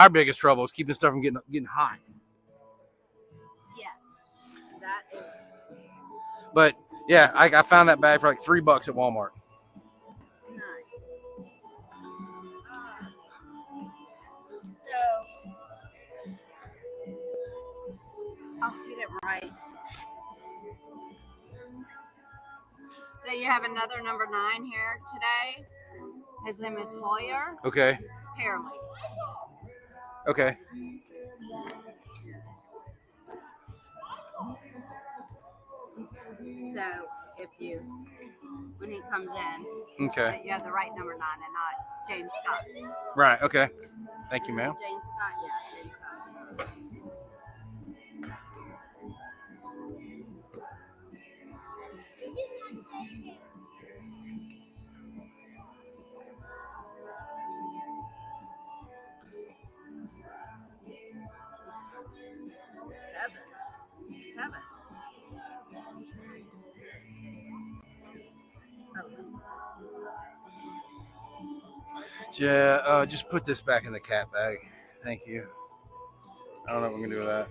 Our biggest trouble is keeping stuff from getting hot. Yes, that is. But yeah, I found that bag for like $3 at Walmart. Nice. So I'll get it right. So you have another number 9 here today. His name is Hoyer. Okay. Apparently. Okay. So when he comes in, Okay. that you have the right number 9 and not James Scott. Right. Okay. Thank you, ma'am. James Scott, yeah, James Scott. Kevin. Yeah, just put this back in the cat bag. Thank you. I don't know what I'm gonna do with that.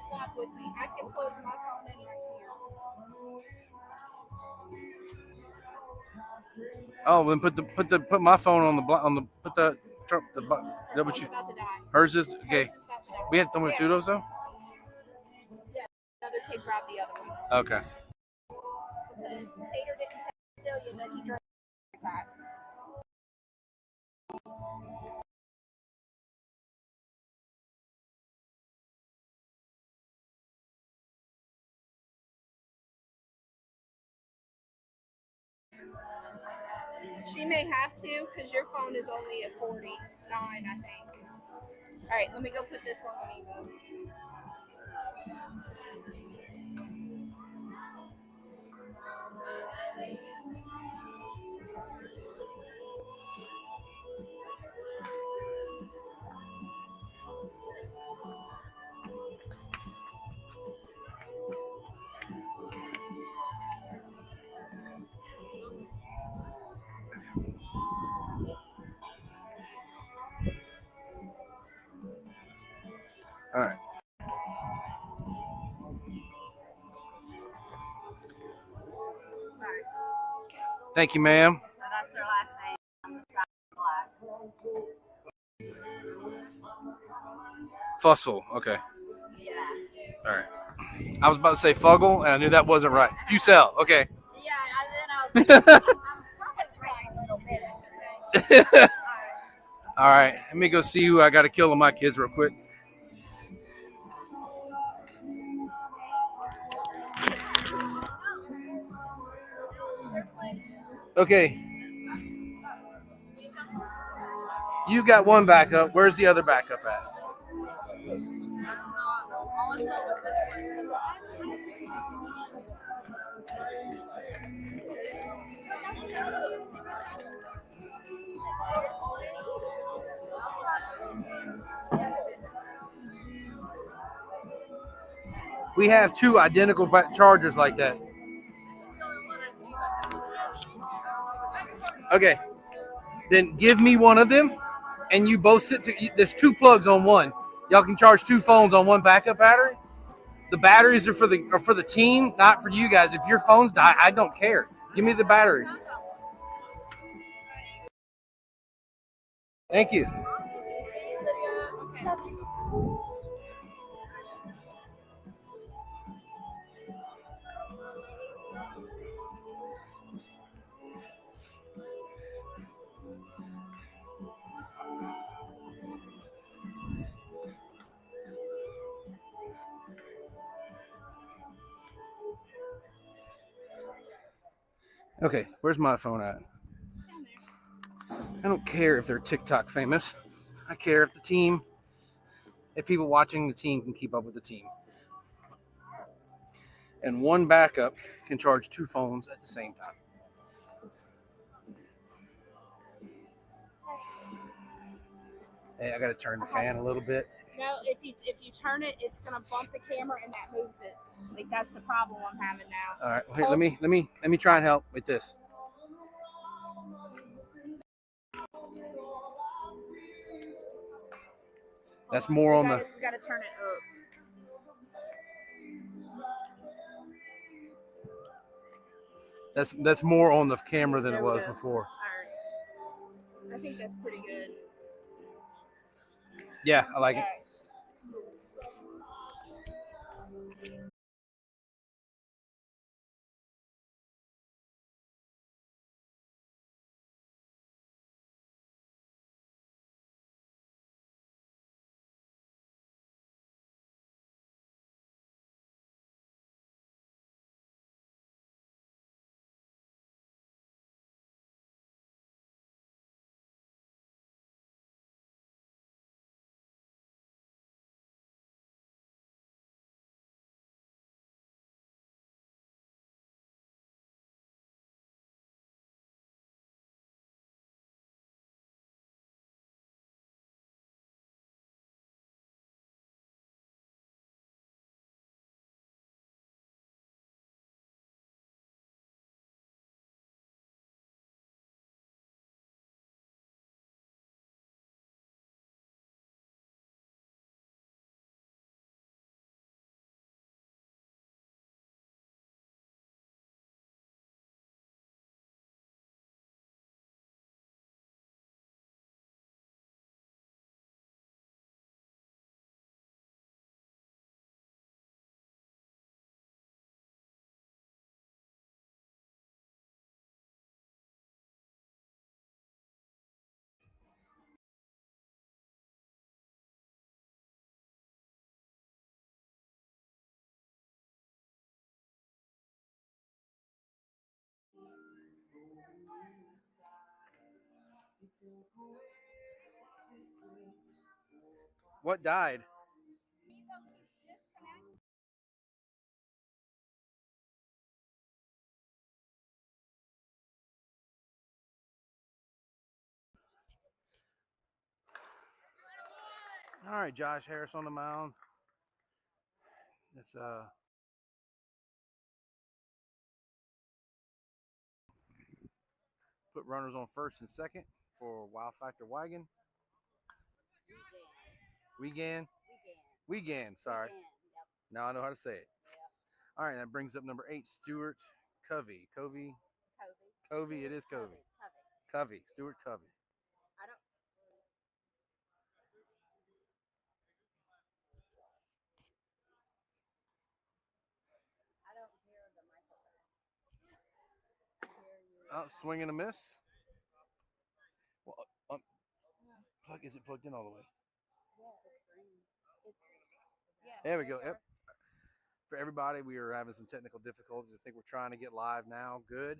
Stop with me. I can plug my phone in right here. Oh, then put my phone on the put the that what you About to die. hers is okay. Hers is about to die. We had only 2 of those though. Yeah, another kid grabbed the other one. Okay. Because Tater didn't tell you that he drank that. She may have to, because your phone is only at 49, I think. All right, let me go put this on Amiibo. All right. Thank you, ma'am. So that's their last name on the side of the glass. Fussel. Okay. Yeah. All right. I was about to say Fuggle, and I knew that wasn't right. Fussel. Okay. Yeah, and then I was like, I'm right a little bit. All right. Let me go see who I got to kill on my kids real quick. Okay. You got one backup. Where's the other backup at? We have 2 identical chargers like that. Okay. Then give me one of them, and you both sit to. There's 2 plugs on one. Y'all can charge 2 phones on one backup battery. The batteries are for the team, not for you guys. If your phones die, I don't care. Give me the battery. Thank you. Okay, where's my phone at? I don't care if they're TikTok famous. I care if people watching the team can keep up with the team. And one backup can charge 2 phones at the same time. Hey, I got to turn the fan a little bit. If No, if you turn it, it's gonna bump the camera and that moves it. Like that's the problem I'm having now. All right, here, let me try and help with this. That's more on the. We gotta turn it up. That's more on the camera than There it we was go. before. All right. I think that's pretty good. Yeah, I like it. What died? All right, Josh Harris on the mound. It's put runners on first and second for Wild Factor Wiegand. Wiegand. Sorry. Yep. Now I know how to say it. Yep. All right, that brings up number 8, Stuart Covey. Covey. It is Covey. Covey. Stuart Covey. I don't. I don't hear the microphone. I hear you. Oh, swing and a miss. Well, is it plugged in all the way? There we go. Yep. For everybody, we are having some technical difficulties. I think we're trying to get live now. Good.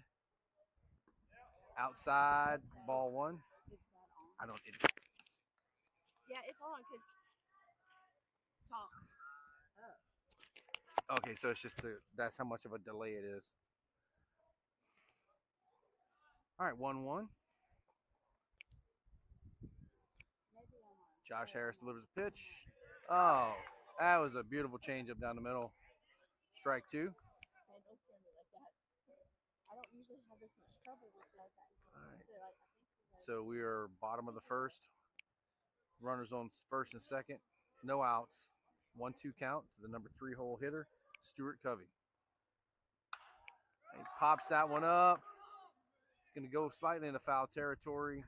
Outside, ball 1. Is that on? I don't. Yeah, it's on because talk. Okay, so it's just that's how much of a delay it is. All right, 1-1. Josh Harris delivers a pitch. Oh, that was a beautiful changeup down the middle. Strike 2. Don't scare me like that. I don't usually have this much trouble with that. All right. So we are bottom of the first. Runners on first and second. No outs. 1-2 count to the number 3 hole hitter, Stuart Covey. He pops that one up. It's going to go slightly into foul territory.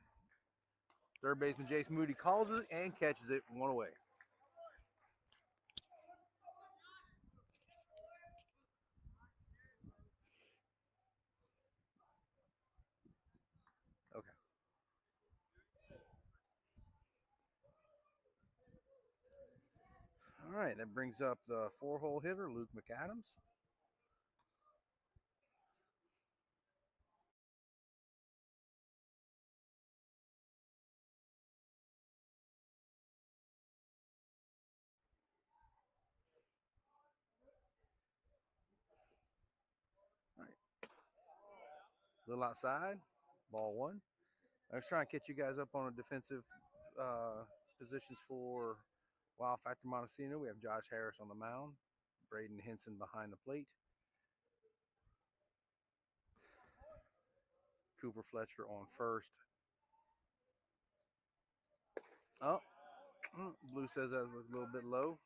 Third baseman Jace Moody calls it and catches it 1 away. Okay. All right, that brings up the 4-hole hitter, Luke McAdams. All right. A little outside, ball 1. I was trying to catch you guys up on the defensive positions for Wow Factor Montesino, we have Josh Harris on the mound. Braden Henson behind the plate. Cooper Fletcher on first. Oh, Blue says that was a little bit low.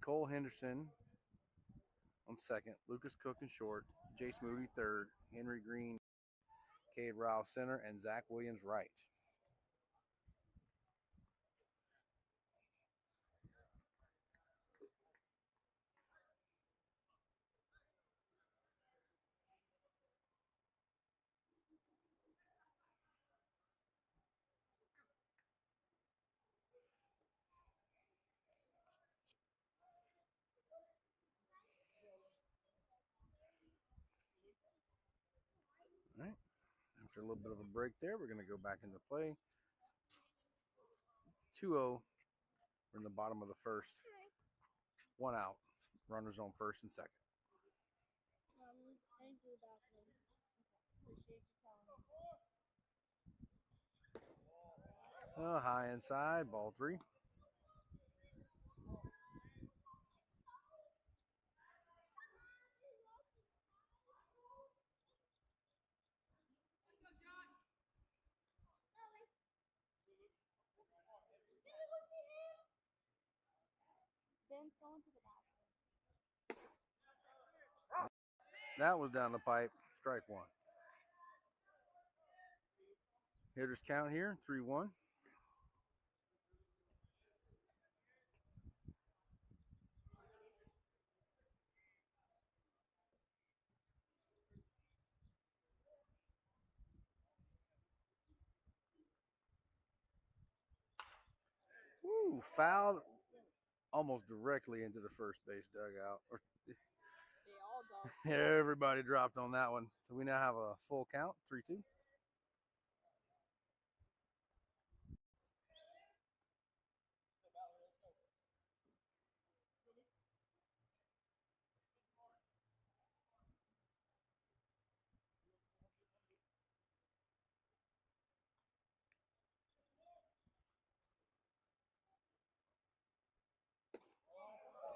Cole Henderson on second. Lucas Cook in short. Jace Moody third. Henry Green, Cade Rowell center, and Zach Williams right. All right. After a little bit of a break there, we're going to go back into play. 2-0. We're in the bottom of the first. 1 out. Runners on first and second. Thank you, Doctor. Appreciate you telling me. High inside, ball 3. Ben's going to the bathroom. That was down the pipe. Strike 1. Hitters count here, 3-1. Ooh, fouled almost directly into the first base dugout. They all dog. Everybody dropped on that one. So we now have a full count, 3-2.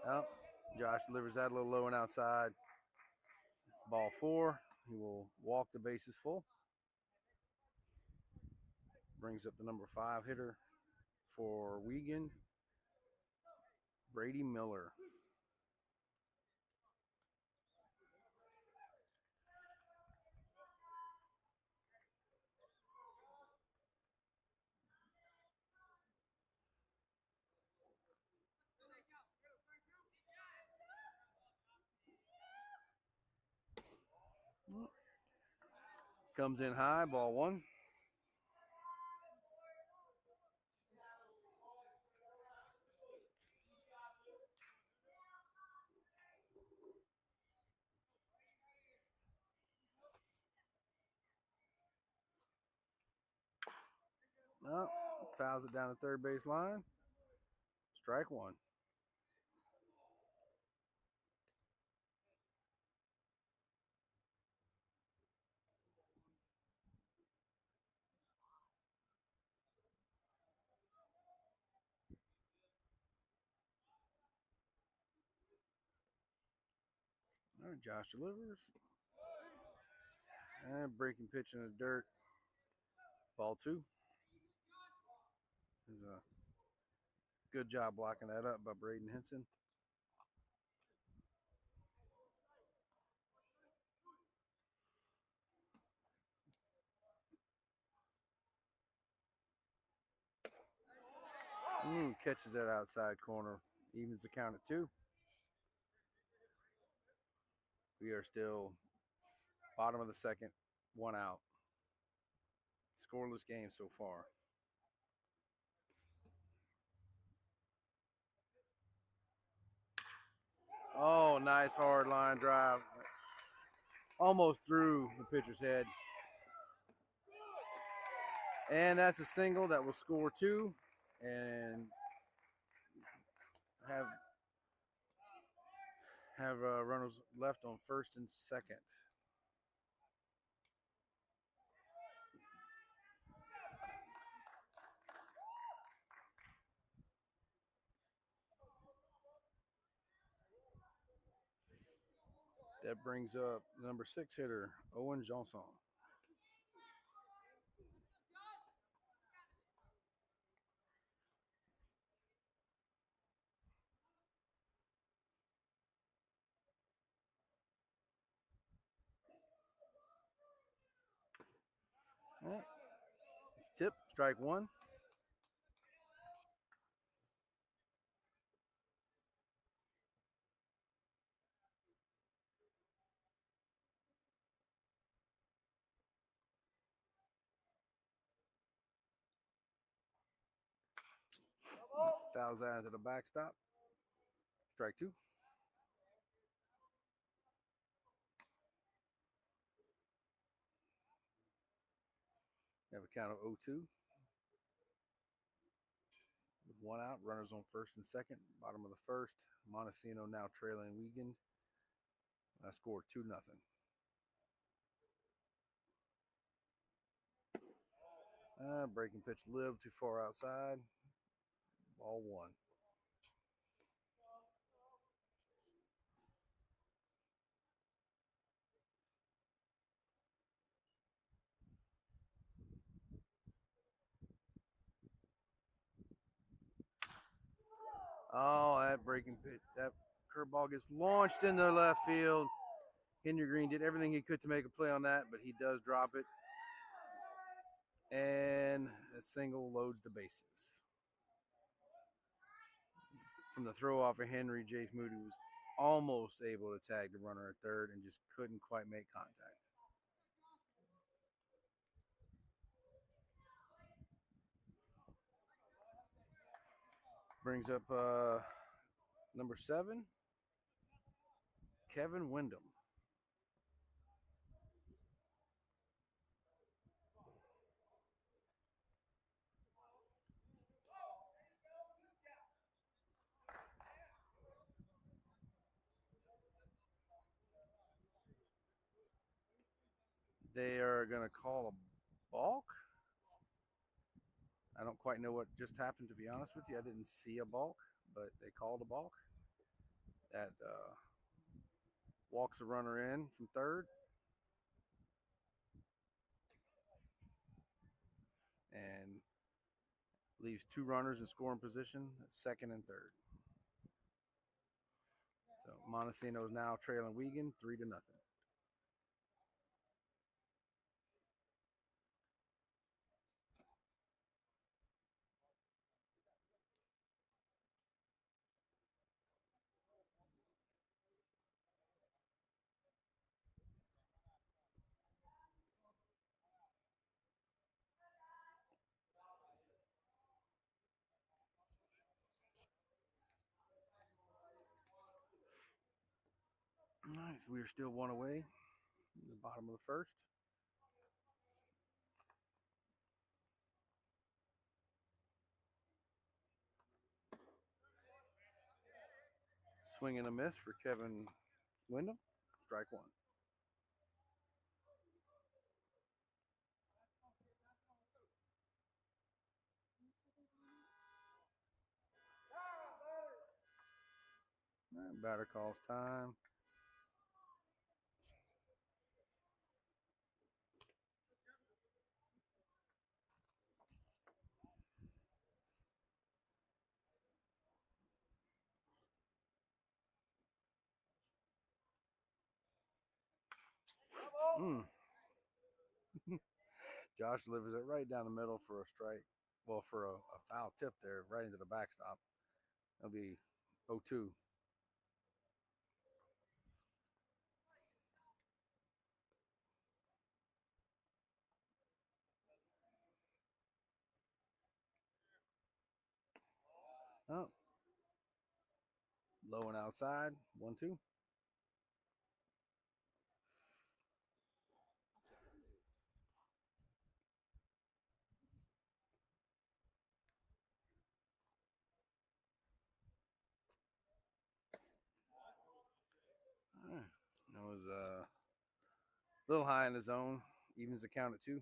Oh, Josh delivers that a little low and outside. It's ball 4. He will walk the bases full. Brings up the number 5 hitter for Wiegand, Brady Miller. Comes in high, ball 1. Oh, fouls it down the third base line. Strike 1. All right, Josh delivers. And breaking pitch in the dirt. Ball 2. Is a good job blocking that up by Braden Henson. Catches that outside corner. Evens the count at 2. We are still bottom of the second, 1 out. Scoreless game so far. Oh, nice hard line drive. Almost through the pitcher's head. And that's a single that will score 2 and have runners left on first and second. That brings up number 6 hitter, Owen Johnson. Right. It's tip, strike one. Fouls that into the backstop. Strike two. We have a count of 0-2. With one out, runners on first and second, bottom of the first. Montesino now trailing Wiegand. I scored 2-0. Breaking pitch a little too far outside. Ball one. Oh, that breaking pitch, that curveball gets launched into left field. Henry Green did everything he could to make a play on that, but he does drop it. And a single loads the bases. From the throw off of Henry, Jace Moody was almost able to tag the runner at third and just couldn't quite make contact. Brings up number 7, Kevin Wyndham. They are going to call a balk. I don't quite know what just happened, to be honest with you. I didn't see a balk, but they called a balk. That walks the runner in from third. And leaves two runners in scoring position, second and third. So Montesino is now trailing Wiegand 3-0. All right, so we're still one away in the bottom of the first. Swing and a miss for Kevin Wyndham. Strike one. All right, batter calls time. Josh delivers it right down the middle for a strike. Well, for a foul tip there, right into the backstop. That'll be 0-2. Oh. Low and outside. 1-2. That was a little high in the zone. Evens the count at 2.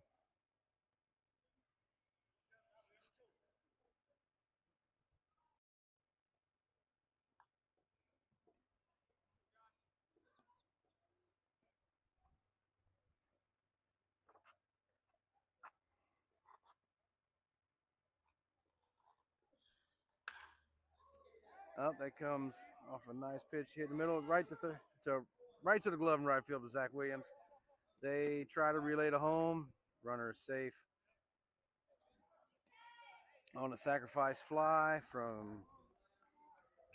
Up, that comes off a nice pitch, hit the middle, right to the glove and right field to Zach Williams. They try to relay to home. Runner is safe. On a sacrifice fly from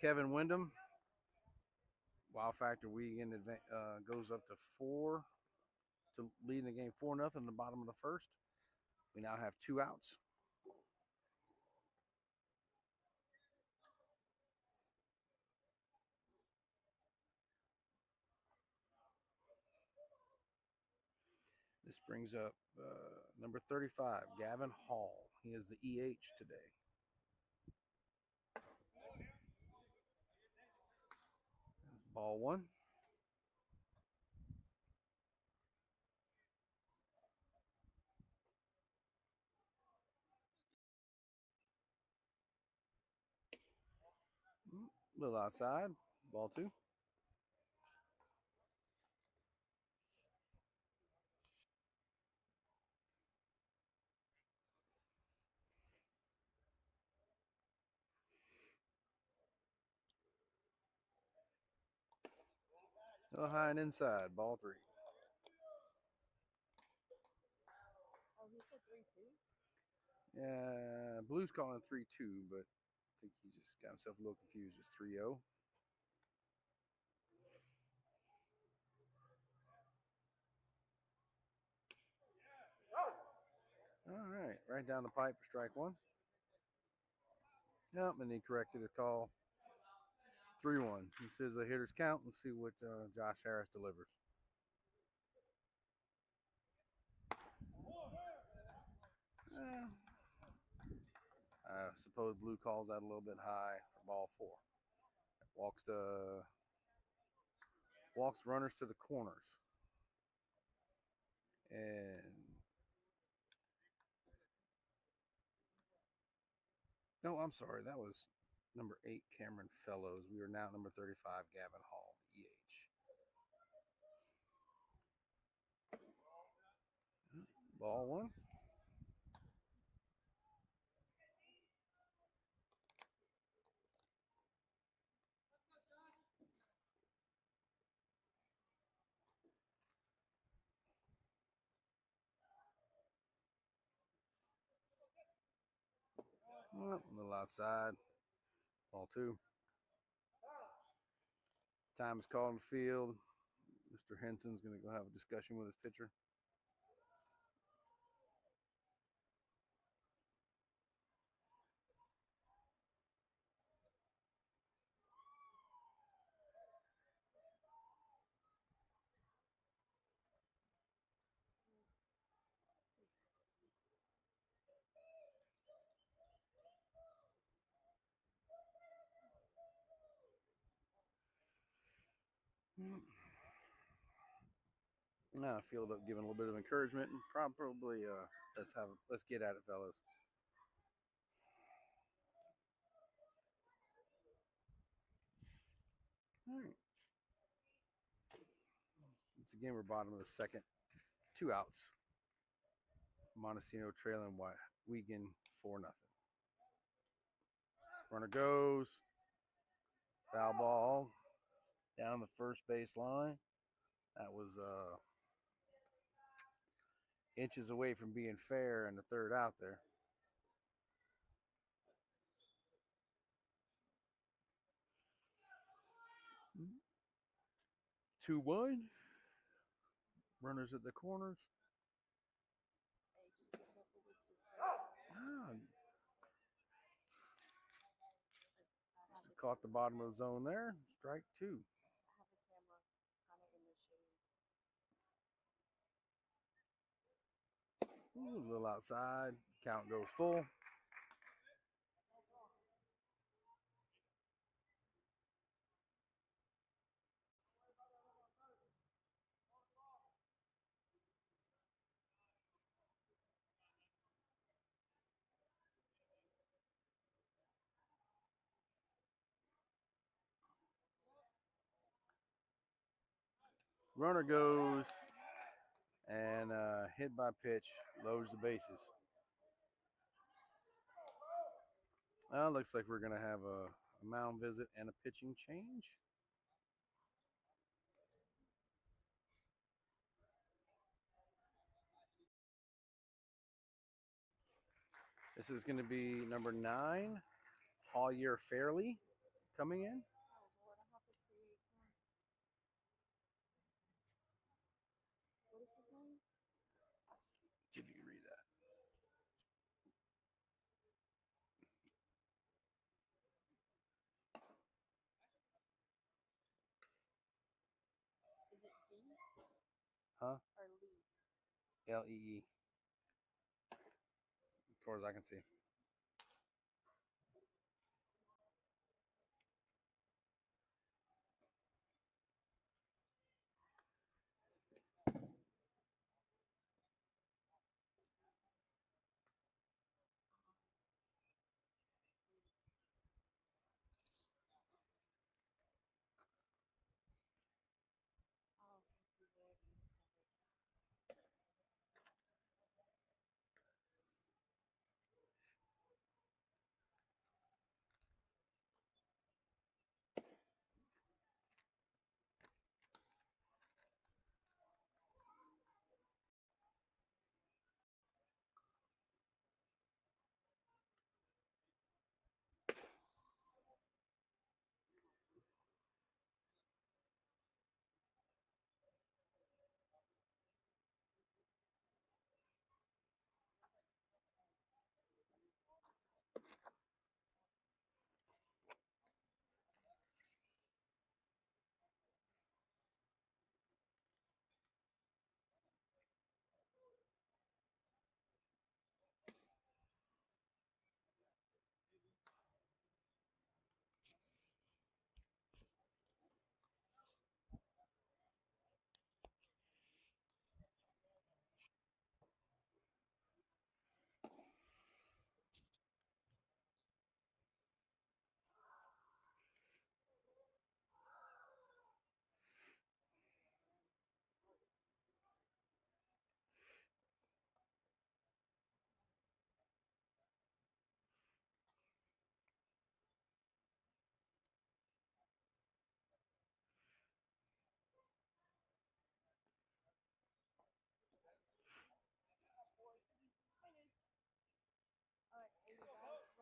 Kevin Wyndham. Wild Factor Wiegand goes up to 4 to lead the game 4-0 in the bottom of the first. We now have 2 outs. This brings up number 35, Gavin Hall. He is the EH today. Ball 1. A little outside. Ball 2. A little high and inside. Ball 3. Oh, he said 3-2? Yeah, Blue's calling 3-2, but I think he just got himself a little confused. It's 3-0. All right, right down the pipe for strike 1. Yep, and he corrected his call. 3-1. This is a hitter's count. Let's see what Josh Harris delivers. I suppose Blue calls that a little bit high for ball 4. Walks runners to the corners. And no, I'm sorry. That was number 8, Cameron Fellows. We are now number 35, Gavin Hall, EH. Ball 1. Well, a little outside. Ball 2. Time is called in the field. Mr. Hinton's going to go have a discussion with his pitcher. Now, field up, giving a little bit of encouragement, and probably let's get at it, fellas. All right. Once again, we're bottom of the second. 2 outs. Montesino trailing Wiegand 4-0. Runner goes. Foul ball down the first base line. That was inches away from being fair in the 3rd out there. Mm-hmm. 2-1. Runners at the corners. Just caught the bottom of the zone there. Strike 2. I have the camera kind of in the shade. Ooh, a little outside. Count goes full. Runner goes and hit by pitch, loads the bases. Looks like we're going to have a a mound visit, and a pitching change. This is going to be number 9, Hollier Fairley, coming in. Oh Lord, I have to create one. What is his name? See if you can read that. Is it D Huh? or Lee? Lee. As far as I can see.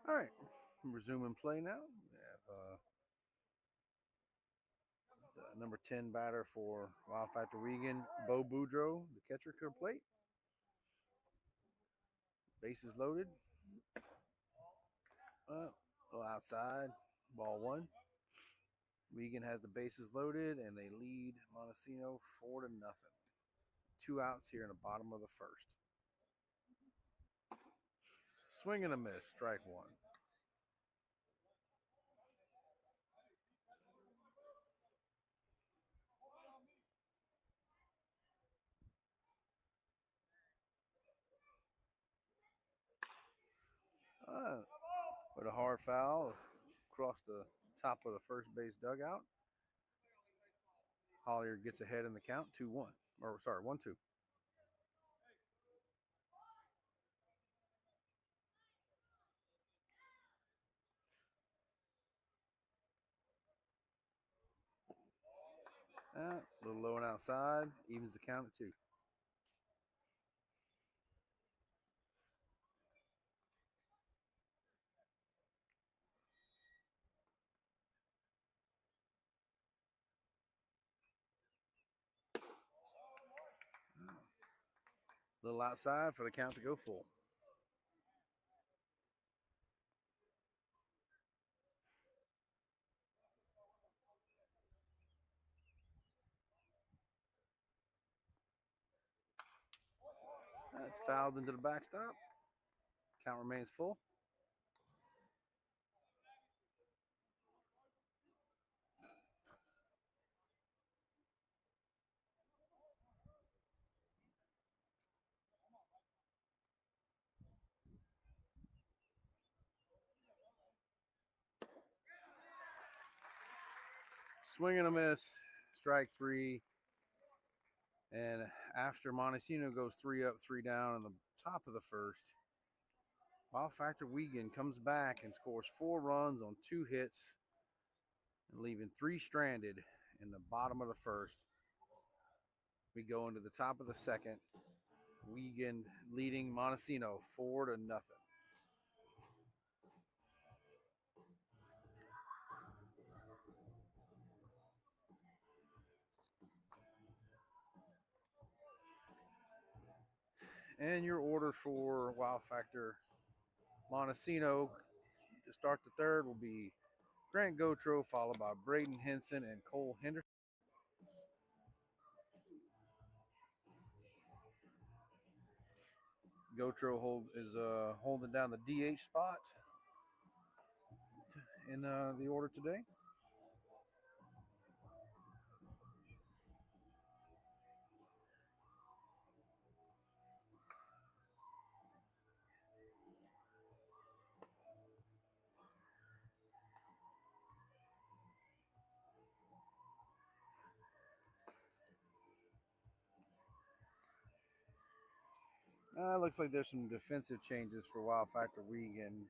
Oh, All right, resuming play now. We have the number 10 batter for Wild Factor Wiegand, Bo Boudreaux, the catcher, to the plate. Bases loaded. Outside, ball 1. Wiegand has the bases loaded, and they lead Montesino 4-0. 2 outs here in the bottom of the first. Swing and a miss, strike 1. With a hard foul across the top of the first base dugout. Hollier gets ahead in the count, 2-1. Or sorry, 1-2. A little low and outside, evens the count at 2. Little outside for the count to go full. That's fouled into the backstop. Count remains full. Swing and a miss, strike 3. And after Montesino goes 3 up, 3 down in the top of the first, Wild Factor Wiegand comes back and scores 4 runs on 2 hits and leaving 3 stranded in the bottom of the first. We go into the top of the second. Wiegand leading Montesino 4-0. And your order for Wow Factor Montesino to start the third will be Grant Gotro, followed by Braden Henson and Cole Henderson. Gotro is holding down the DH spot in the order today. Looks like there's some defensive changes for Wild Factor Wiegand.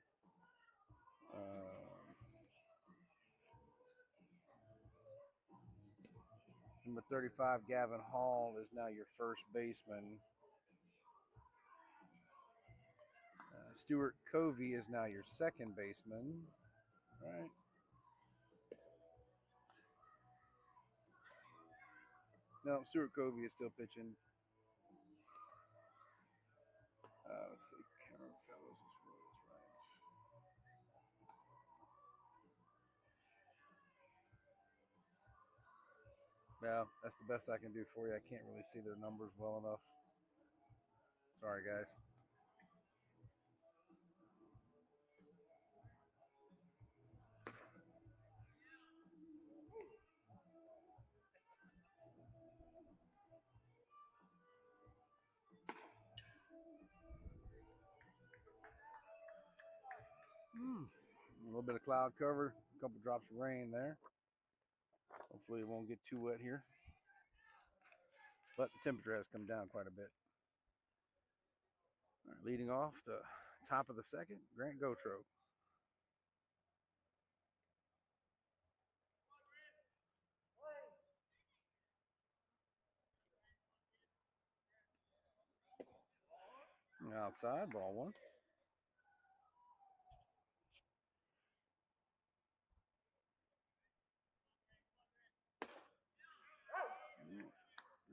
Number 35, Gavin Hall, is now your first baseman. Stuart Covey is now your second baseman. All right. No, Stuart Covey is still pitching. Let's see. Cameron Fellows is right. Yeah, that's the best I can do for you. I can't really see their numbers well enough. Sorry, guys. A little bit of cloud cover, a couple drops of rain there. Hopefully it won't get too wet here. But the temperature has come down quite a bit. All right, leading off the top of the second, Grant Gotro. Outside, ball one.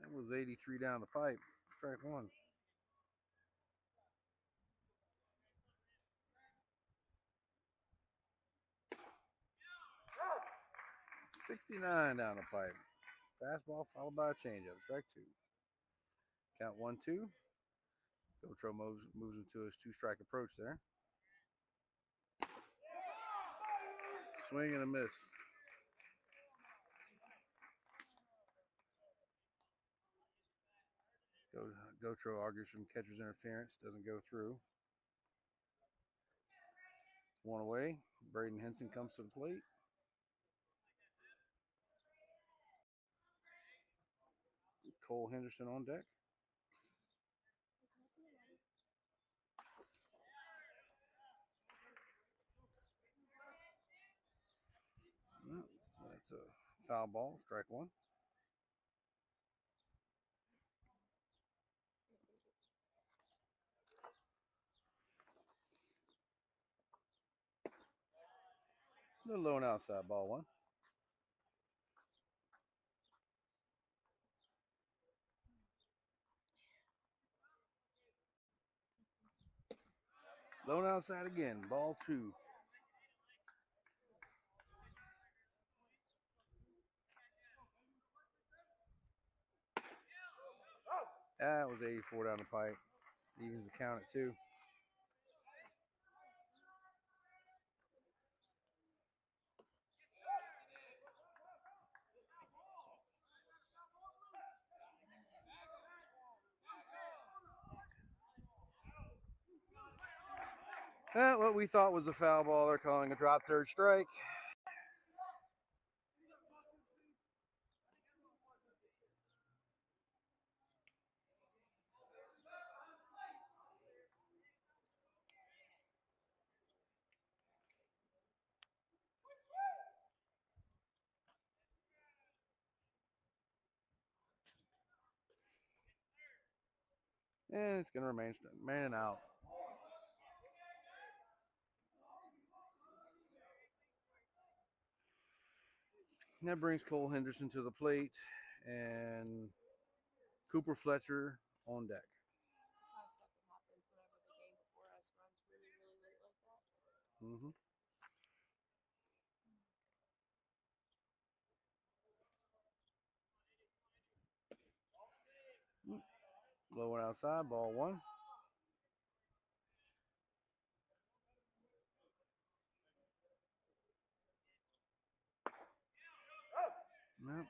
That was 83 down the pipe. Strike one. $69 down the pipe. Fastball followed by a changeup. Strike two. Count 1-2. Gotro moves into his 2-strike approach there. Swing and a miss. Gotro argues from catcher's interference. Doesn't go through. One away. Braden Henson comes to the plate. Cole Henderson on deck. That's a foul ball. Strike one. A little low and outside, ball one. Low and outside again, ball two. That was 84 down the pipe. Evens the count at two. What we thought was a foul ball, they're calling a drop third strike. And it's going to remain out. And that brings Cole Henderson to the plate and Cooper Fletcher on deck. It's the kind of stuff that happens whenever the game before us runs really, really late like that. Mm-hmm. Low one outside, ball one. Yep.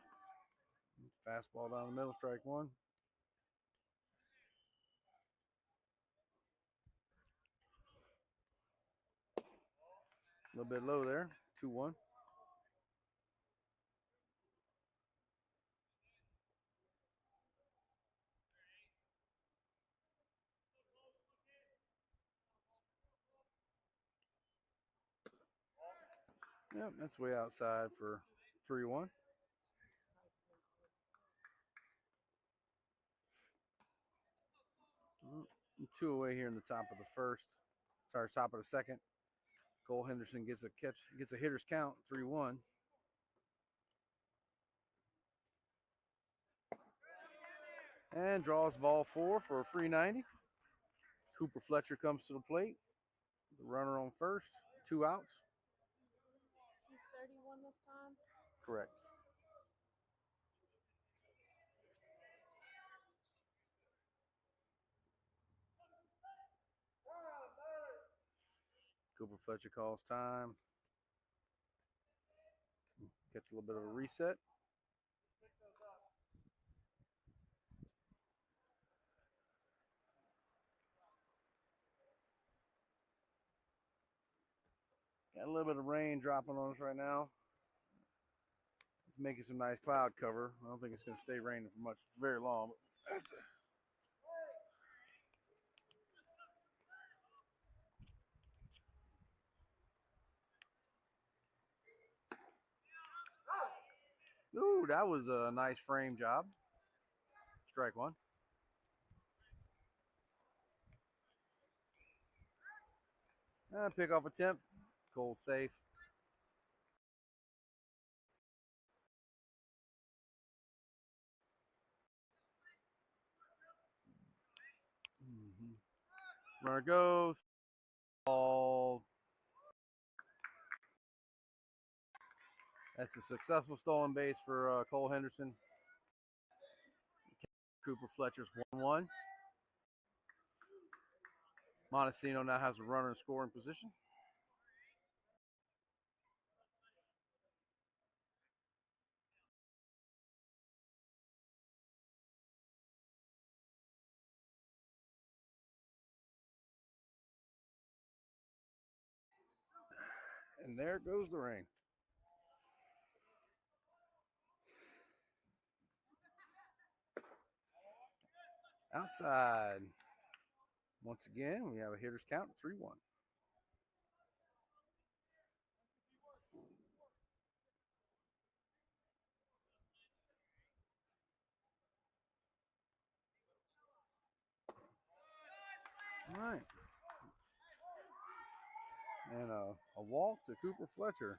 Fastball down the middle, strike one. A little bit low there, 2-1. Yep, that's way outside for 3-1. Two away here in the top of the first. Sorry, top of the second. Cole Henderson gets a hitter's count, 3-1. And draws ball four for a free 90. Cooper Fletcher comes to the plate. The runner on first, 2 outs. He's 31 this time? Correct. Cooper Fletcher calls time. Catch a little bit of a reset. Got a little bit of rain dropping on us right now. It's making some nice cloud cover. I don't think it's going to stay raining for very long. Ooh, that was a nice frame job. Strike one. Pick off attempt. Cole safe. Runner goes. Ball. That's a successful stolen base for Cole Henderson. Cooper Fletcher's 1-1. Montesino now has a runner in scoring position. And there goes the rain. Outside. Once again, we have a hitter's count, 3-1. All right. And a walk to Cooper Fletcher.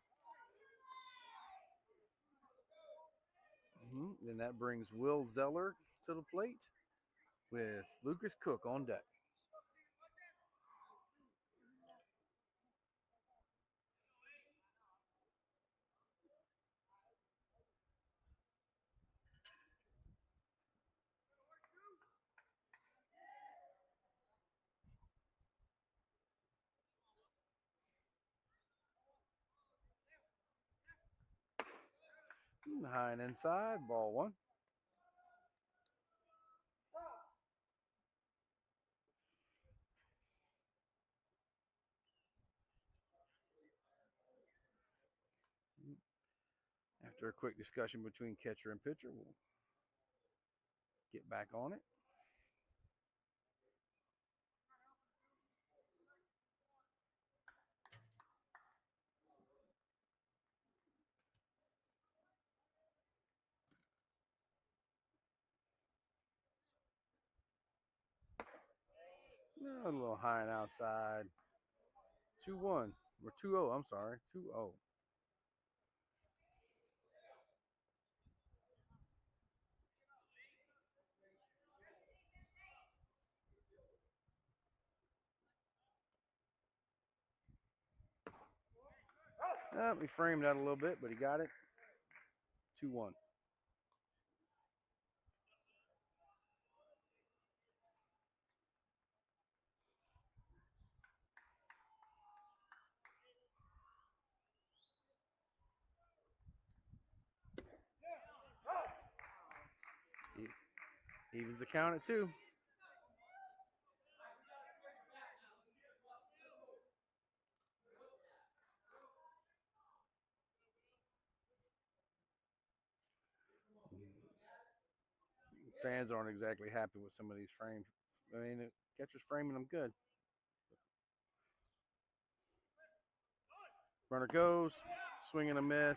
Then that brings Will Zeller to the plate with Lucas Cook on deck. High and inside, ball one. After a quick discussion between catcher and pitcher, we'll get back on it. A little high and outside. 2-1 or 2-0. I'm sorry, 2-0. He framed that a little bit, but he got it. 2-1. Evens the count at 2. Fans aren't exactly happy with some of these frames. I mean, the catcher's framing them good. Runner goes, swing and a miss.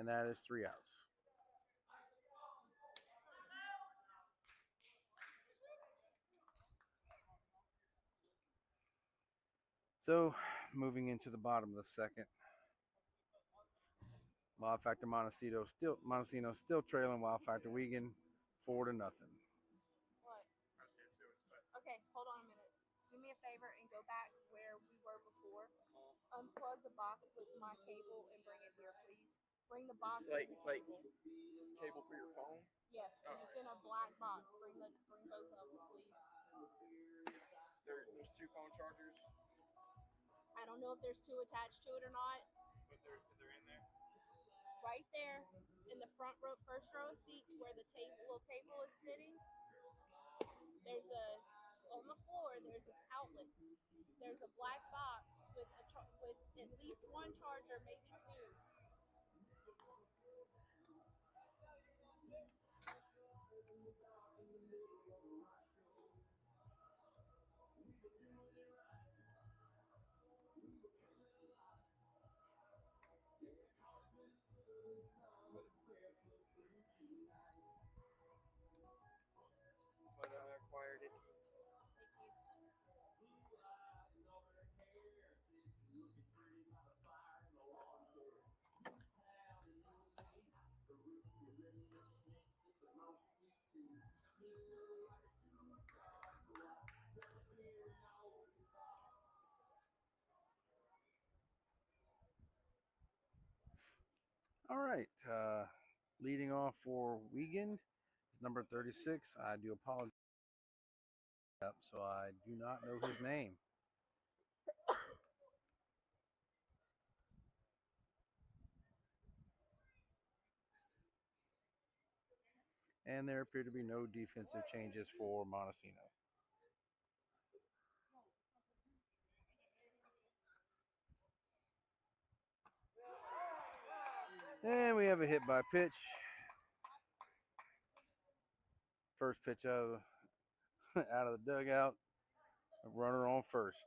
And that is 3 outs. So, moving into the bottom of the second. Wild Factor Montesino still trailing Wild Factor Wiegand 4-0. What? Okay, hold on a minute. Do me a favor and go back where we were before. Unplug the box with my cable and bring it here, please. Bring the box and the cable. Cable for your phone? Yes, and it's in a black box. Bring both of them, please. There's 2 phone chargers. I don't know if there's 2 attached to it or not. But they're in there. Right there in the front row, first row of seats where the little table is sitting. There's on the floor. There's an outlet. There's a black box with at least 1 charger, maybe 2. But I acquired it. Thank you. All right. Leading off for Wiegand is number 36. I do apologize. So I do not know his name. And there appear to be no defensive changes for Montesino. And we have a hit by pitch. First pitch out of the dugout. A runner on first.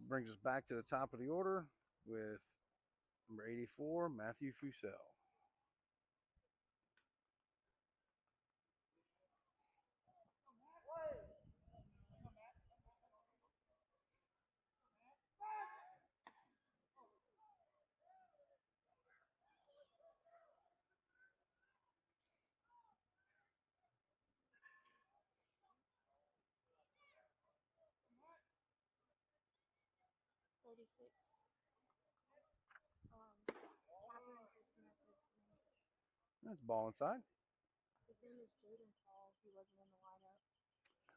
Brings us back to the top of the order with number 84, Matthew Fusel. Catherine just messaged me. That's ball inside. His name is Jaden Paul. He wasn't in the lineup.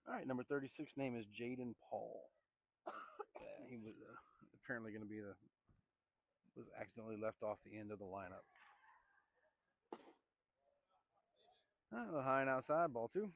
All right, number 36 name is Jaden Paul. Yeah, he was apparently going to be was accidentally left off the end of the lineup. The high and outside, ball 2.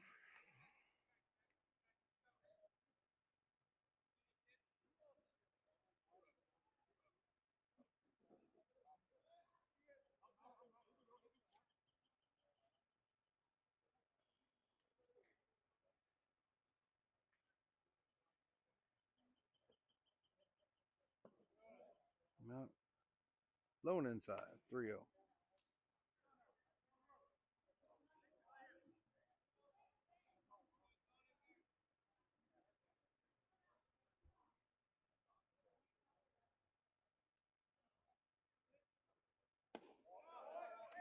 No. Low and inside. 3-0.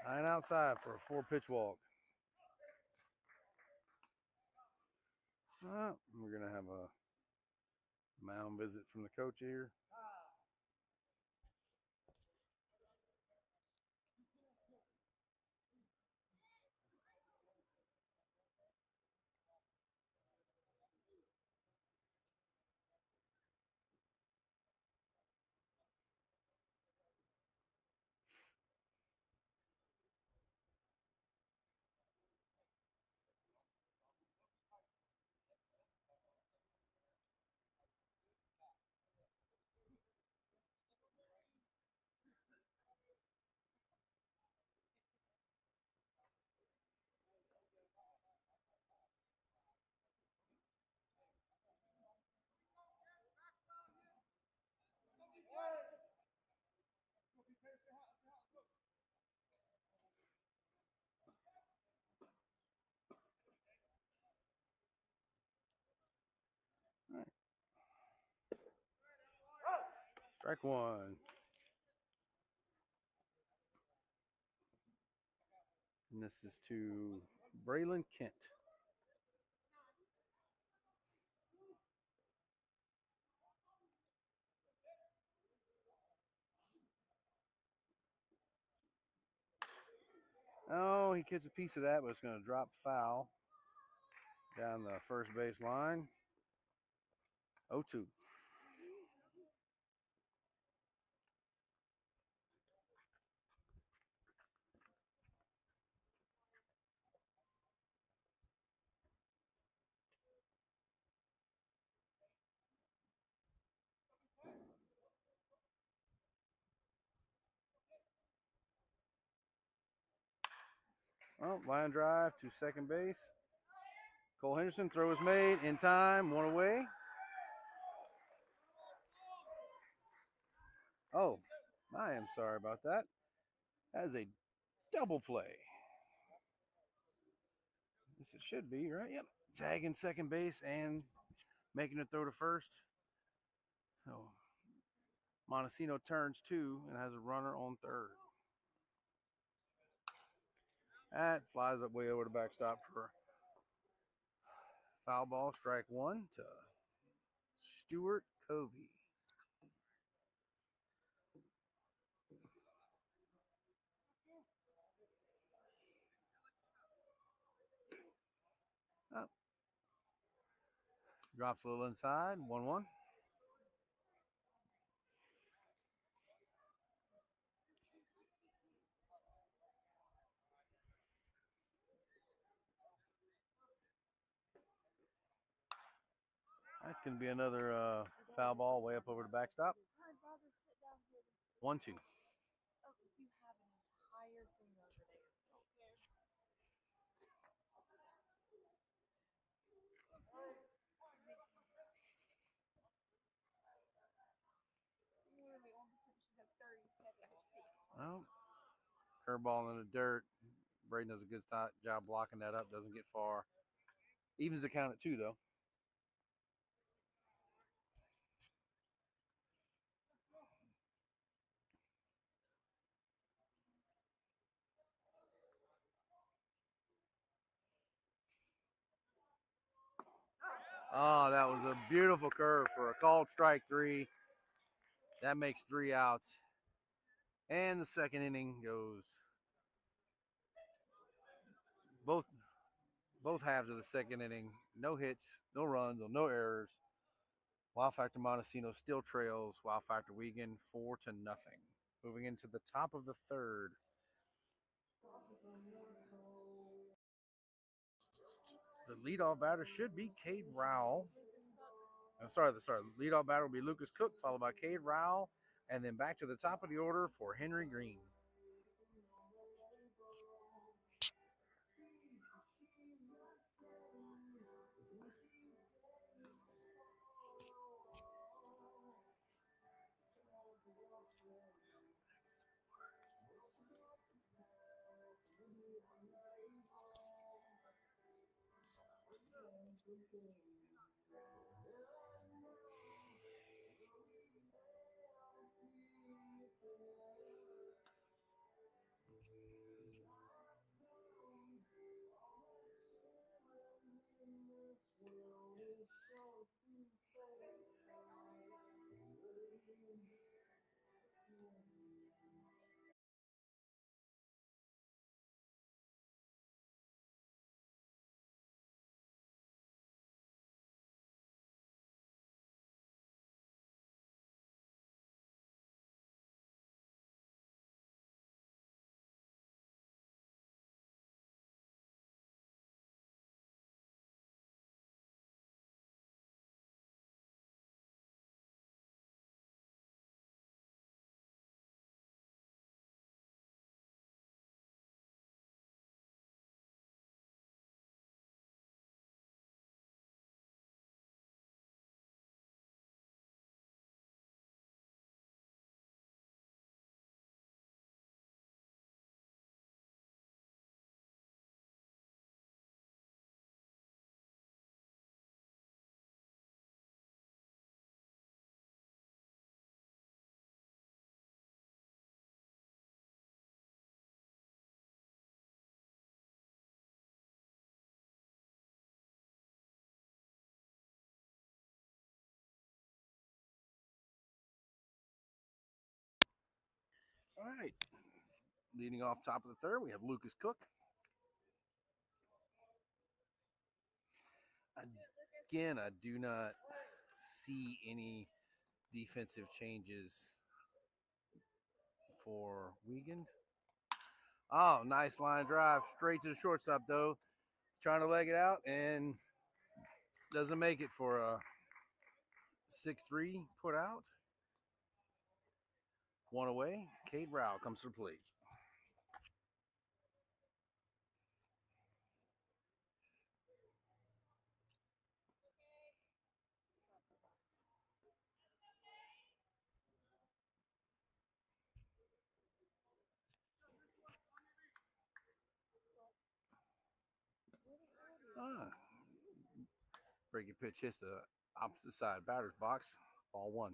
Nine outside for a 4-pitch walk. We're going to have a mound visit from the coach here. All right. Strike one. And this is to Braylon Kent. Oh, he gets a piece of that, but it's going to drop foul down the first base line. 0-2. Oh, line drive to second base. Cole Henderson, throw is made in time, one away. Oh, I am sorry about that. That is a double play. This it should be, right? Yep. Tagging second base and making a throw to first. So Montesino turns two and has a runner on third. That flies up way over the backstop for foul ball. Strike one to Stuart Covey. Oh. Drops a little inside. 1-1. That's going to be another foul ball way up over the backstop. 1-2. Well, curveball in the dirt. Braden does a good job blocking that up. Doesn't get far. Evens the count at 2, though. Oh, that was a beautiful curve for a called strike 3. That makes 3 outs. And the second inning goes. Both halves of the second inning, no hits, no runs, no errors. Wow Factor Montesino still trails Wow Factor Wiegand 4-0. Moving into the top of the third. The leadoff batter should be Cade Rowell. The leadoff batter will be Lucas Cook, followed by Cade Rowell, and then back to the top of the order for Henry Green. All right. Leading off top of the third, we have Lucas Cook. Again, I do not see any defensive changes for Wiegand. Oh, nice line drive straight to the shortstop, though. Trying to leg it out and doesn't make it for a 6-3 put out. One away. Cade Rao comes to the plate. Breaking pitch hits the opposite side batter's box. Ball one.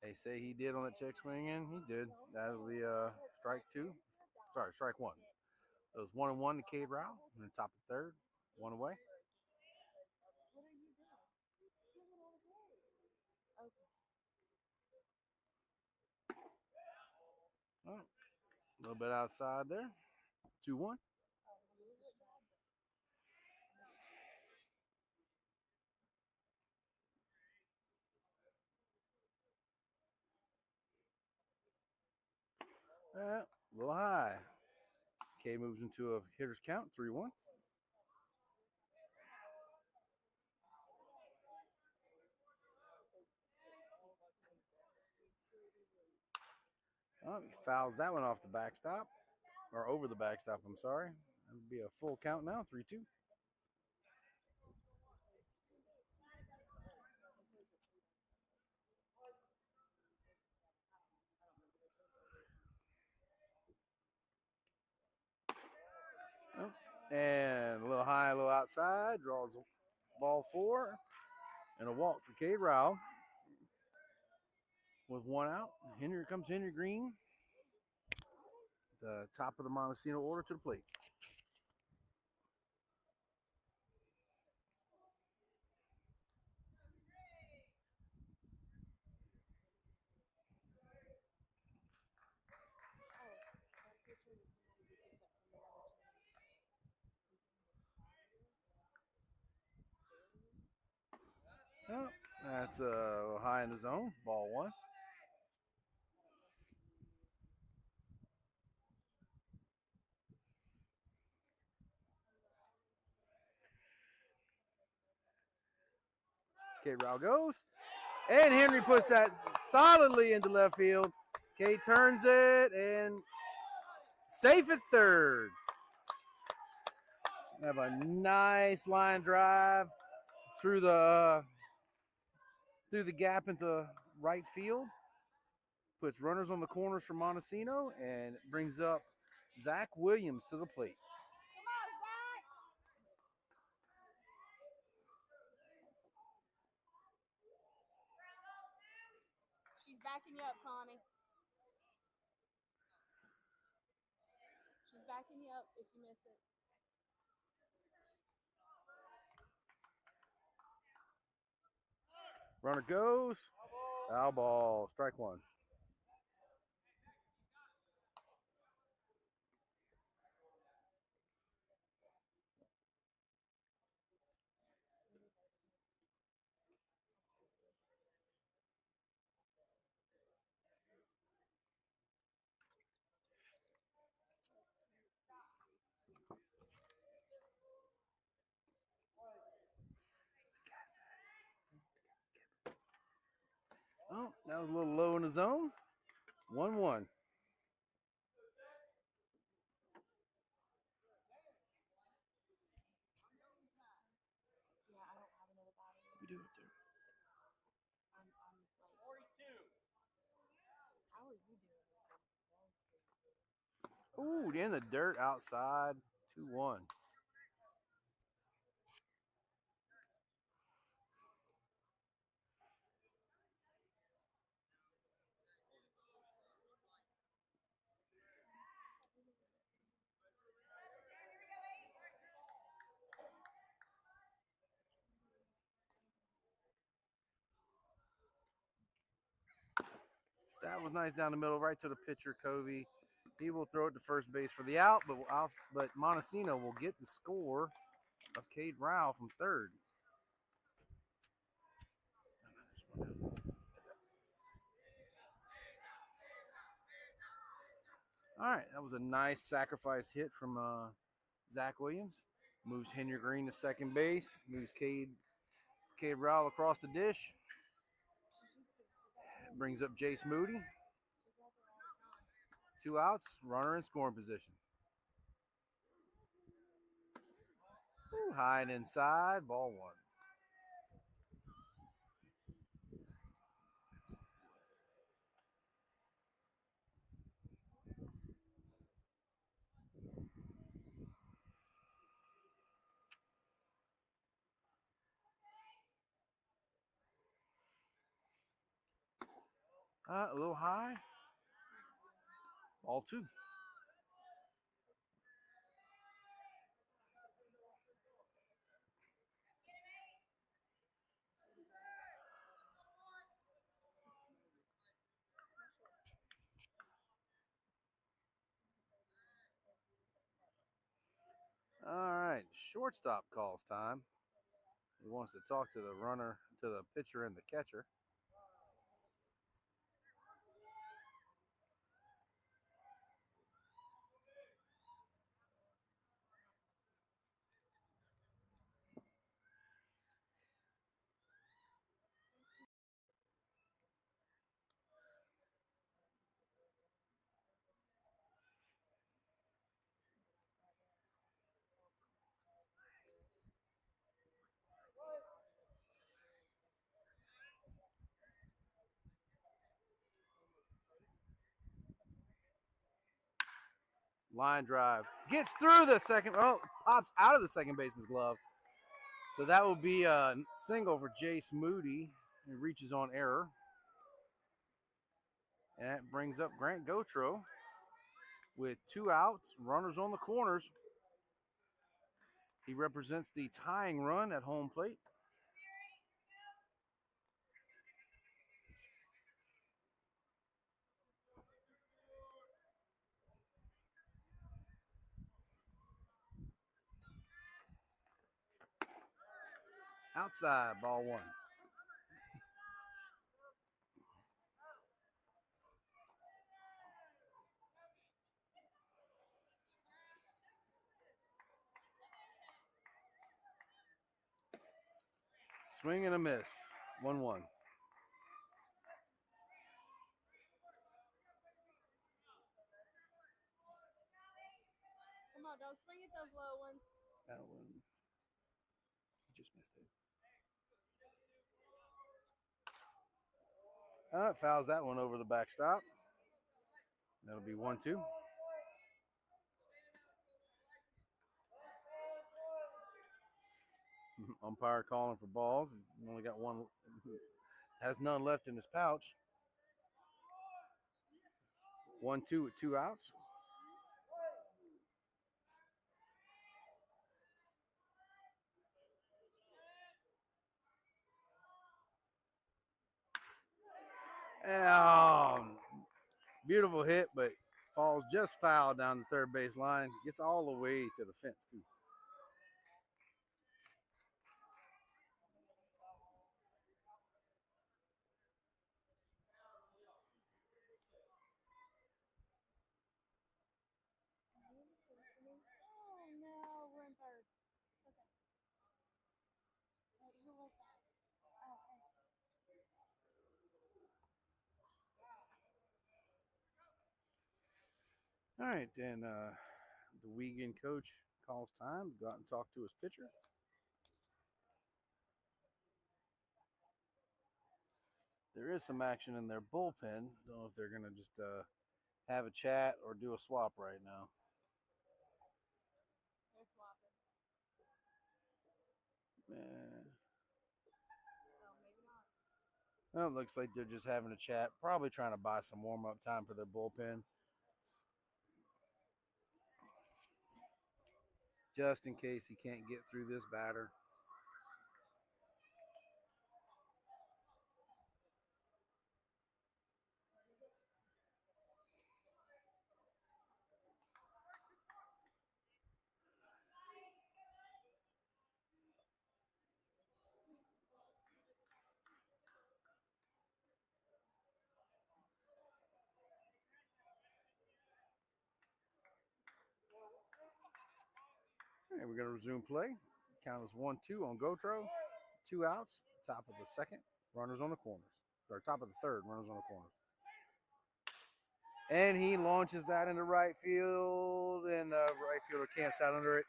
They say he did on that check swing in. He did. That'll be strike two. Sorry, strike one. It was 1-1 to Cade Rao in the top of the third. One away. Oh, a little bit outside there. 2-1. A little high. Cade moves into a hitter's count, 3-1. Oh, he fouls that one off the backstop, or over the backstop, I'm sorry. That would be a full count now, 3-2. Oh, and a little high, a little outside, draws ball four, and a walk for Cade Rao. With one out, here comes Henry Green, the top of the Montesino order, to the plate. Oh, that's high in the zone, ball one. Cade Rao goes, and Henry puts that solidly into left field. Cade turns it and safe at third. Have a nice line drive through the gap into right field. puts runners on the corners for Montesino and brings up Zach Williams to the plate. Come on, Zach. She's backing you up, Connie. She's backing you up if you miss it. Runner goes. Foul ball. Strike one. Oh, that was a little low in the zone. 1-1. Yeah, I don't have another battery. We do it too. I'm like 42. How are you doing? Ooh, in the dirt outside. 2-1. That was nice down the middle, right to the pitcher, Covey. He will throw it to first base for the out, but Montesino will get the score of Cade Rao from third. All right, that was a nice sacrifice hit from Zach Williams. Moves Henry Green to second base. Moves Cade Rowell across the dish. Brings up Jace Moody. 2 outs, runner in scoring position. Ooh, high and inside, ball one. A little high. Ball two. All right, shortstop calls time. He wants to talk to the runner, to the pitcher and the catcher. Line drive. Gets through the second. Oh, pops out of the second baseman's glove. So that will be a single for Jace Moody. He reaches on error. And that brings up Grant Gotro with 2 outs, runners on the corners. He represents the tying run at home plate. Outside, ball one. Swing and a miss. 1-1. Come on, don't swing at those low ones. That one. He just missed it. Fouls that one over the backstop. That'll be 1-2. Umpire calling for balls. He's only got one. Has none left in his pouch. 1-2 with 2 outs. Beautiful hit, but falls just foul down the third base line. Gets all the way to the fence, too. Oh no, we're in third. Okay. Wait, who was that? Oh, okay. All right, then the Wiegand coach calls time to go out and talk to his pitcher. There is some action in their bullpen. Don't know if they're going to just have a chat or do a swap right now. They're swapping. Man. Oh, maybe not. Well, it looks like they're just having a chat, probably trying to buy some warm-up time for their bullpen. Just in case he can't get through this batter. All right, we're going to resume play. Count is 1-2 on Gotro. 2 outs. Top of the second. Runners on the corners. Or top of the third. Runners on the corners. And he launches that into right field. And the right fielder camps out under it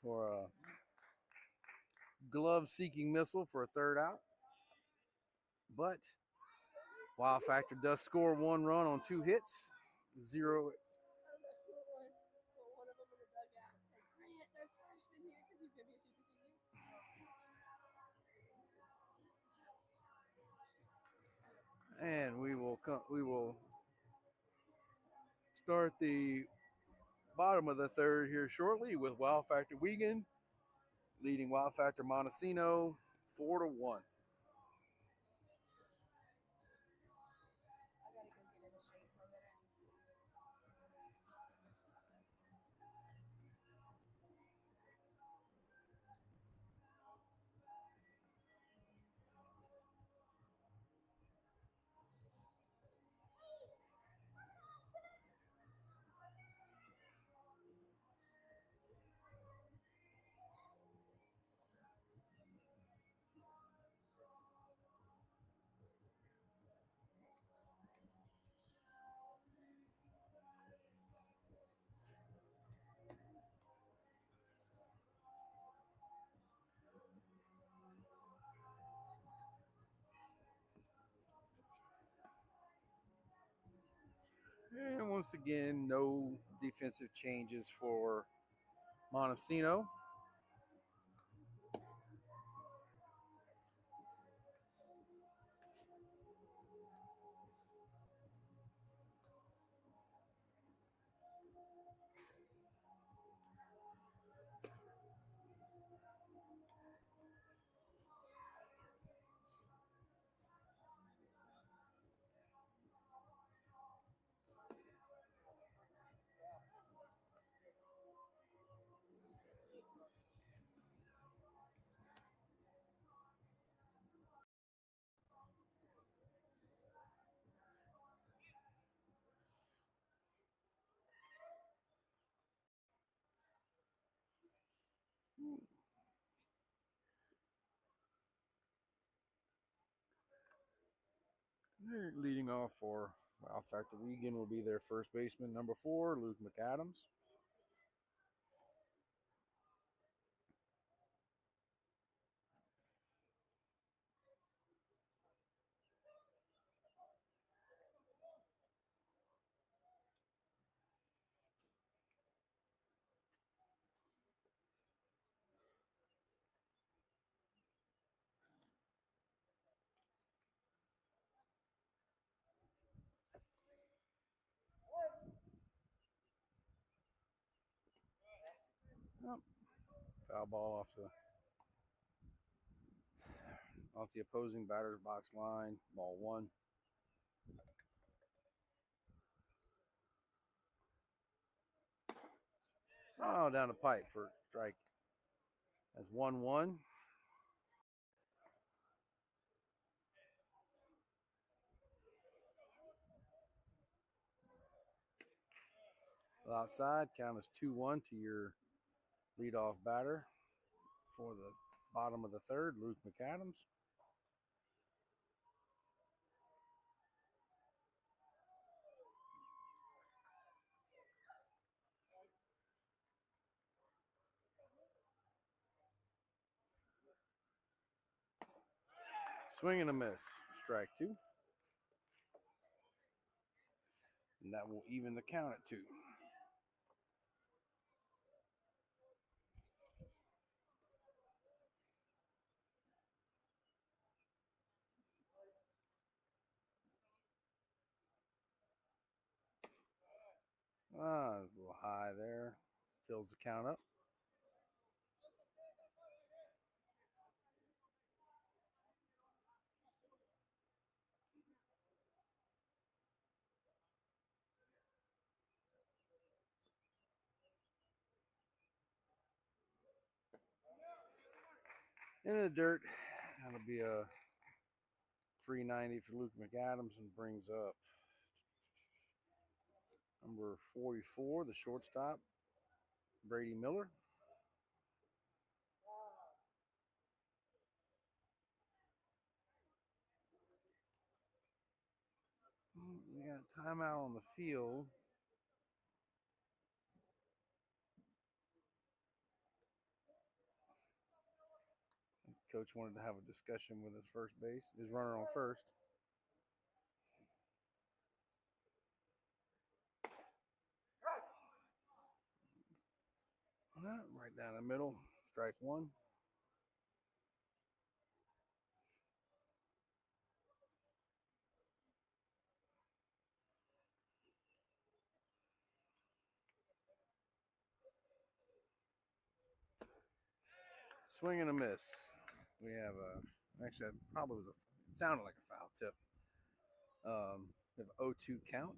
for a glove-seeking missile for a third out. But Wow Factor does score 1 run on 2 hits. 0. I don't know who it was, but one of them in the dugout said, Grant, there's freshman here because he's going to be a super senior. And we will start the bottom of the third here shortly with Wow Factor Wiegand leading Wow Factor Montesino 4-1. I got to go get in the shade for a minute. And once again, no defensive changes for Montesino. Leading off for Wow Factor Wiegand will be their first baseman, number 4, Luke McAdams. Foul ball off the opposing batter's box line. Ball 1. Oh, down the pipe for strike. That's 1-1. Outside, count is 2-1 to your leadoff batter for the bottom of the third, Luke McAdams. Swing and a miss, strike 2. And that will even the count at 2. Ah, a little high there. Fills the count up. In the dirt, that'll be a 390 for Luke McAdams and brings up number 44, the shortstop, Brady Miller. We got a timeout on the field. Coach wanted to have a discussion with his first base, his runner on first. Right down the middle, strike 1. Swing and a miss. We have actually it probably was it sounded like a foul tip. We have 0-2 count.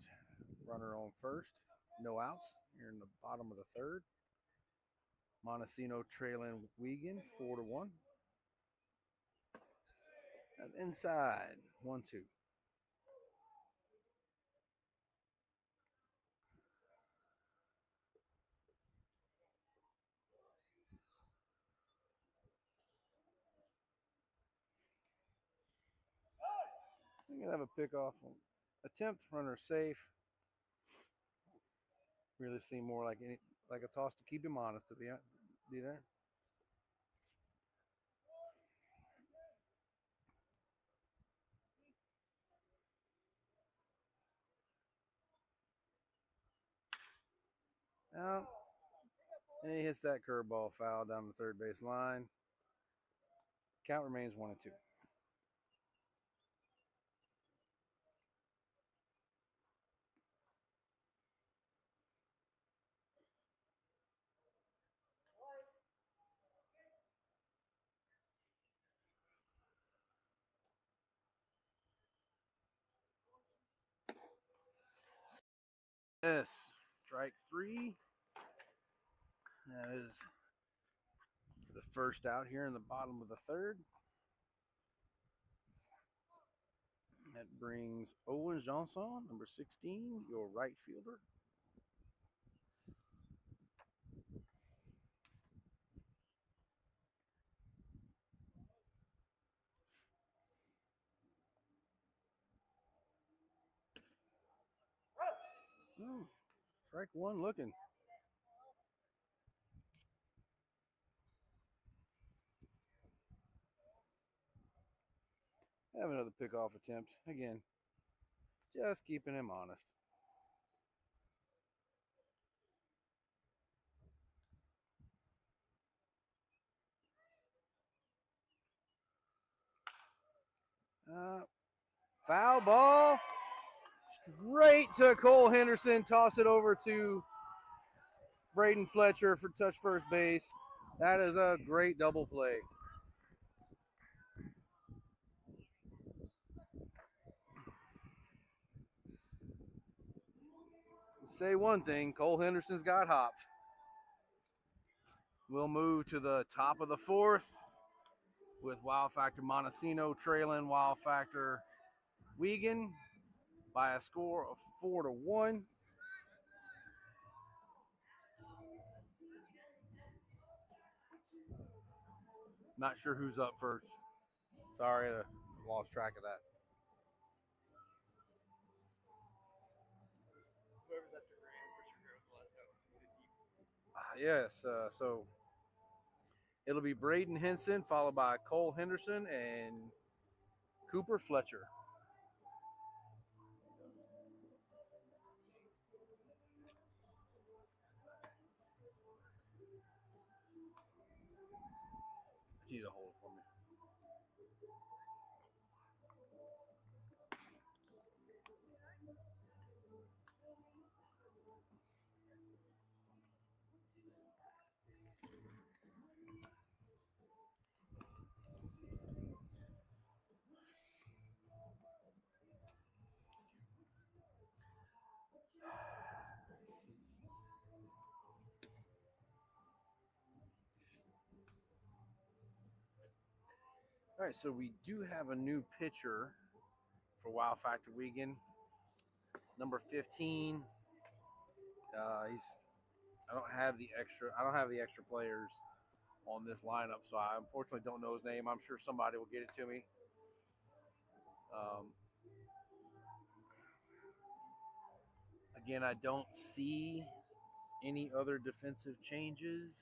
Runner on first, no outs. Here in the bottom of the third. Montesino trailing Wiegand 4-1. And inside 1-2. We're gonna have a pickoff attempt. Runner safe. Really seem more like a toss to keep him honest to be there. Now, and he hits that curveball foul down the third base line. Count remains 1-2. Yes, strike 3. That is the first out here in the bottom of the third. That brings Owen Johnson, number 16, your right fielder. Oh, strike 1 looking. Have another pickoff attempt. Again, just keeping him honest. Foul ball. Straight to Cole Henderson. Toss it over to Braden Fletcher for touch first base. That is a great double play. Say one thing, Cole Henderson's got hops. We'll move to the top of the fourth with Wow Factor Montesino trailing Wow Factor Wiegand by a score of 4-1. Not sure who's up first. Sorry, I lost track of that. Whoever's at the grand, for sure goes last out. Yes, so it'll be Braden Henson followed by Cole Henderson and Cooper Fletcher. You to hold it for me. All right, so we do have a new pitcher for Wow Factor Wiegand, number 15. I don't have the extra players on this lineup, so I unfortunately don't know his name. I'm sure somebody will get it to me. Again, I don't see any other defensive changes.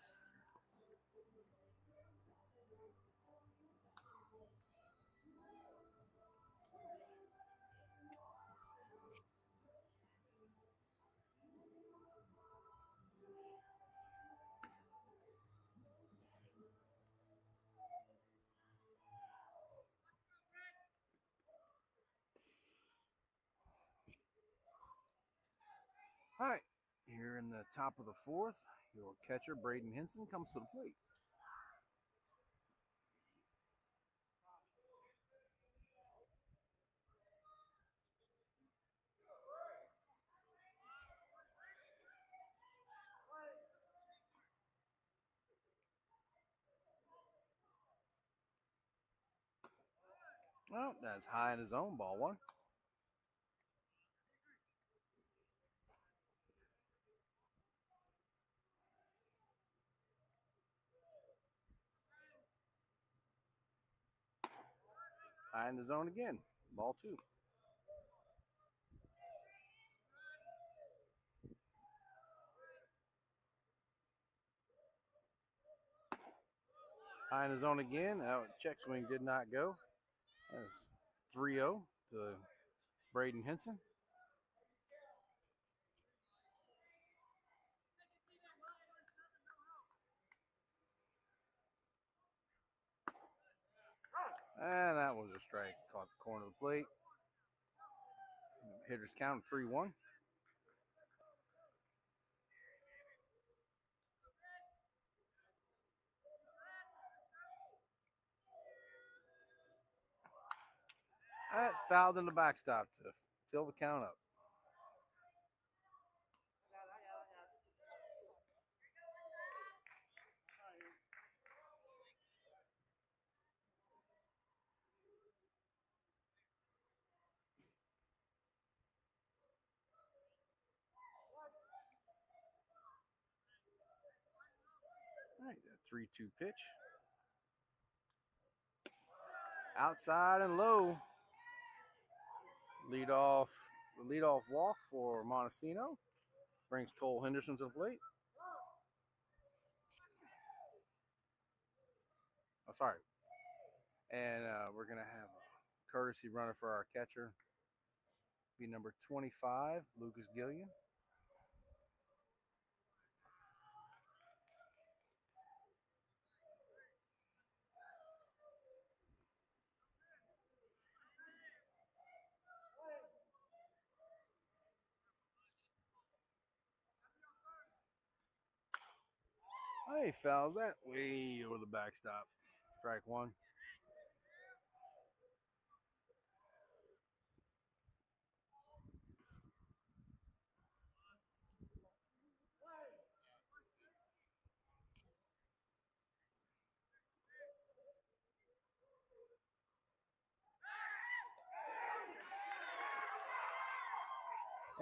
All right, here in the top of the fourth, your catcher, Braden Henson, comes to the plate. Well, that's high in his own, ball one. High in the zone again, ball two. High in the zone again. Check swing did not go. That's 3-0 to Braden Henson. And that was a strike. Caught the corner of the plate. Hitters count 3-1. That's fouled in the backstop to fill the count up. All right, a 3-2 pitch. Outside and low. Leadoff walk for Montesino. Brings Cole Henderson to the plate. Oh, sorry. And we're going to have a courtesy runner for our catcher. Be number 25, Lucas Gillian. Hey, fouls that way over the backstop. Strike one.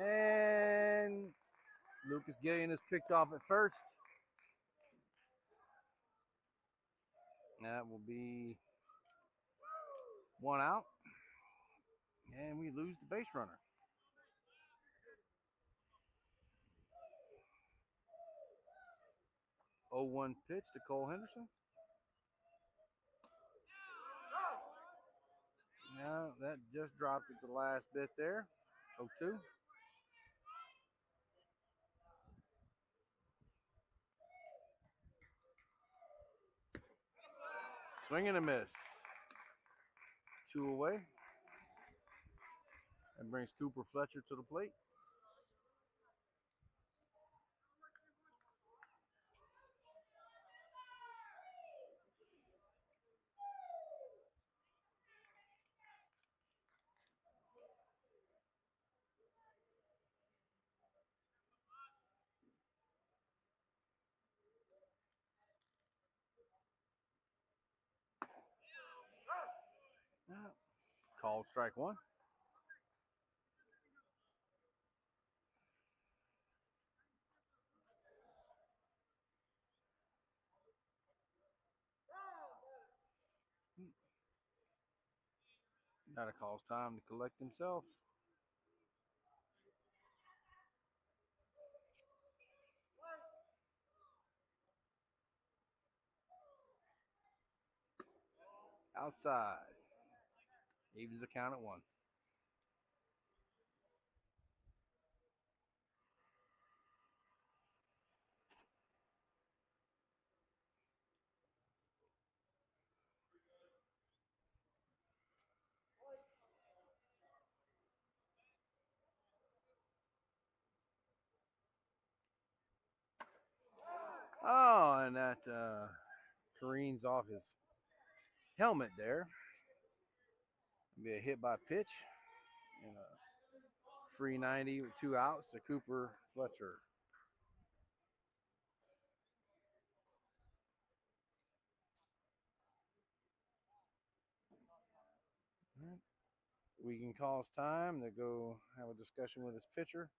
And Lucas Gillian is picked off at first. That will be one out. And we lose the base runner. 0-1 pitch to Cole Henderson. Now that just dropped at the last bit there. 0-2. Swing and a miss. 2 away. That brings Cooper Fletcher to the plate. Called strike one. Gotta call time to collect himself. Outside. Evens the count at 1. Oh, and that careens off his helmet there. Be a hit by pitch and a free 90 with 2 outs to Cooper Fletcher. Wiegand calls time to go have a discussion with his pitcher.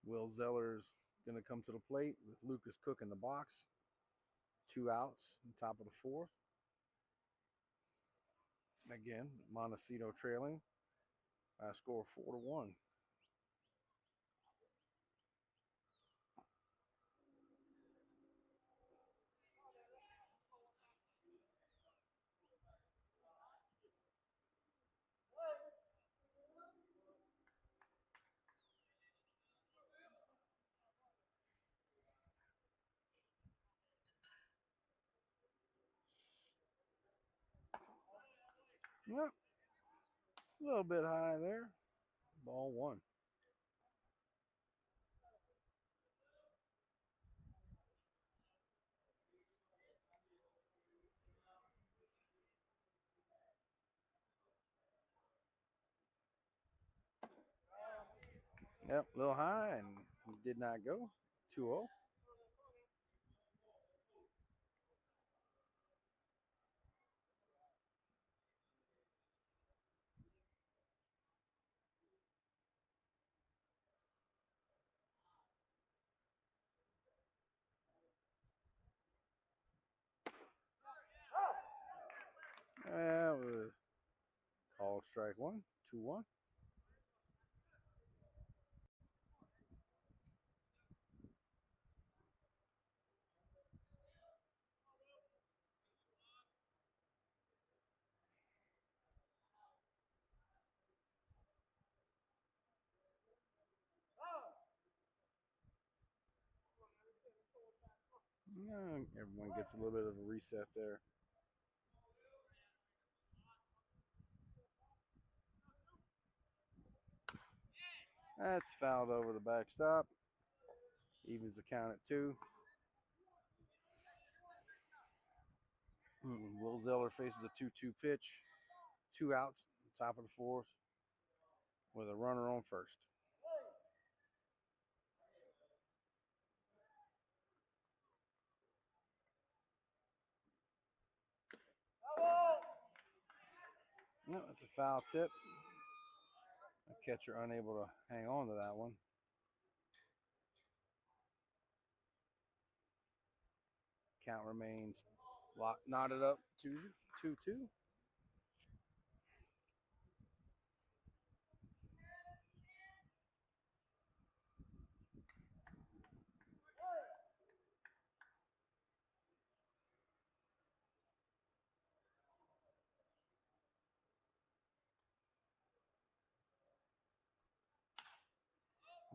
Will Zeller's going to come to the plate with Lucas Cook in the box. 2 outs on top of the 4th. Again, Montesino trailing by a score of 4-1. Yep. A little bit high there. Ball 1. Yep, a little high, and he did not go. 2-0. That was called strike 1, 2-1. Everyone gets a little bit of a reset there. That's fouled over the backstop. Evens the count at 2. Will Zeller faces a 2-2 pitch. 2 outs, top of the 4th, with a runner on first. No, it's a foul tip. A catcher unable to hang on to that one. Count remains knotted up 2-2.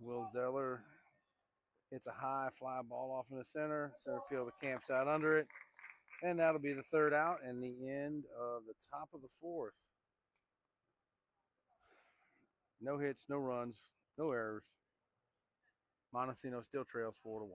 Will Zeller hits a high fly ball off in the center. Center fielder camps out under it. And that'll be the 3rd out and the end of the top of the 4th. No hits, no runs, no errors. Montesino still trails 4-1.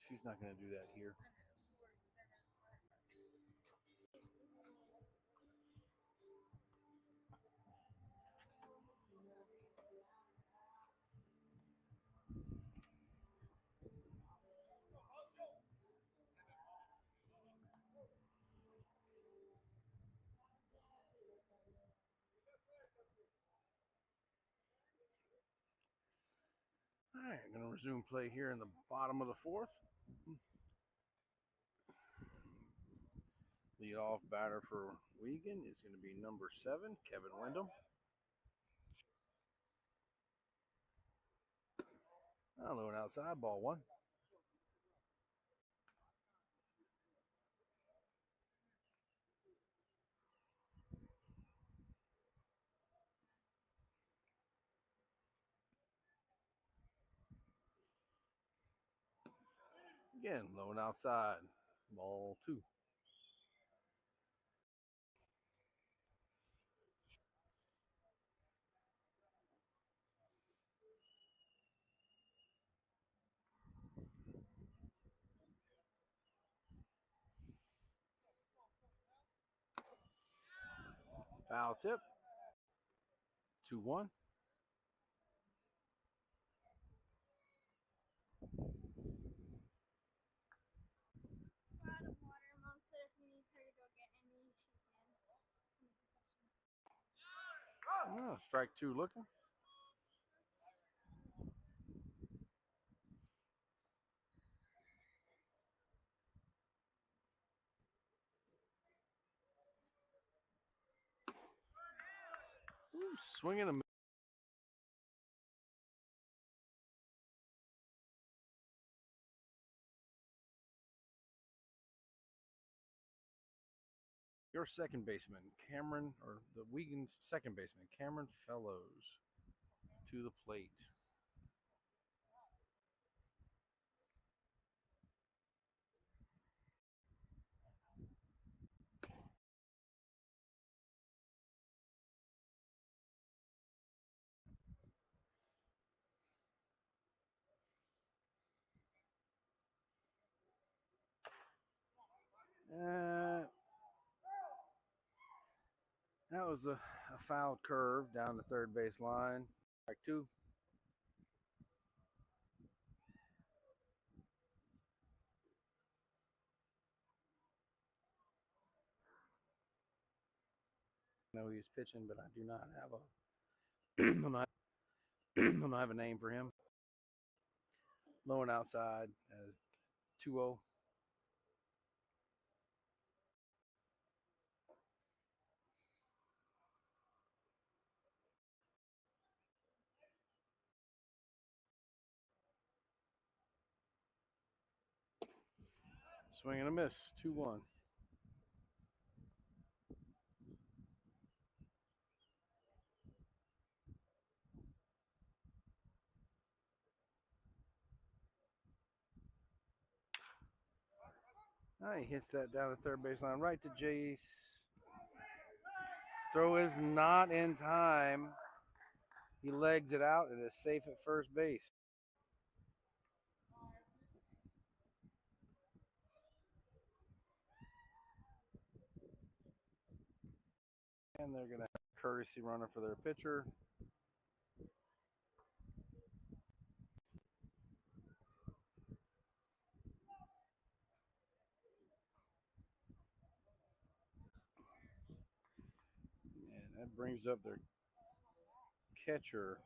She's not going to do that here. All right, I'm going to resume play here in the bottom of the 4th. Lead off batter for Wiegand is going to be number 7, Kevin Wyndham. Low and outside, ball 1. Again, low and outside, ball 2. Foul tip. 2-1. We're out of water. Mom said if we need her to go get any, she can. Strike 2 looking. Swinging a. Your second baseman, Cameron, or the Wiegand second baseman, Cameron Fellows, to the plate. That was a foul curve down the third base line. Strike two. I know he's pitching, but I do not have a I don't have a name for him. Low and outside, 2-0. Swing and a miss, 2-1. He hits that down the third baseline, right to Jace. Throw is not in time. He legs it out and is safe at first base. And they're going to have a courtesy runner for their pitcher. And that brings up their catcher,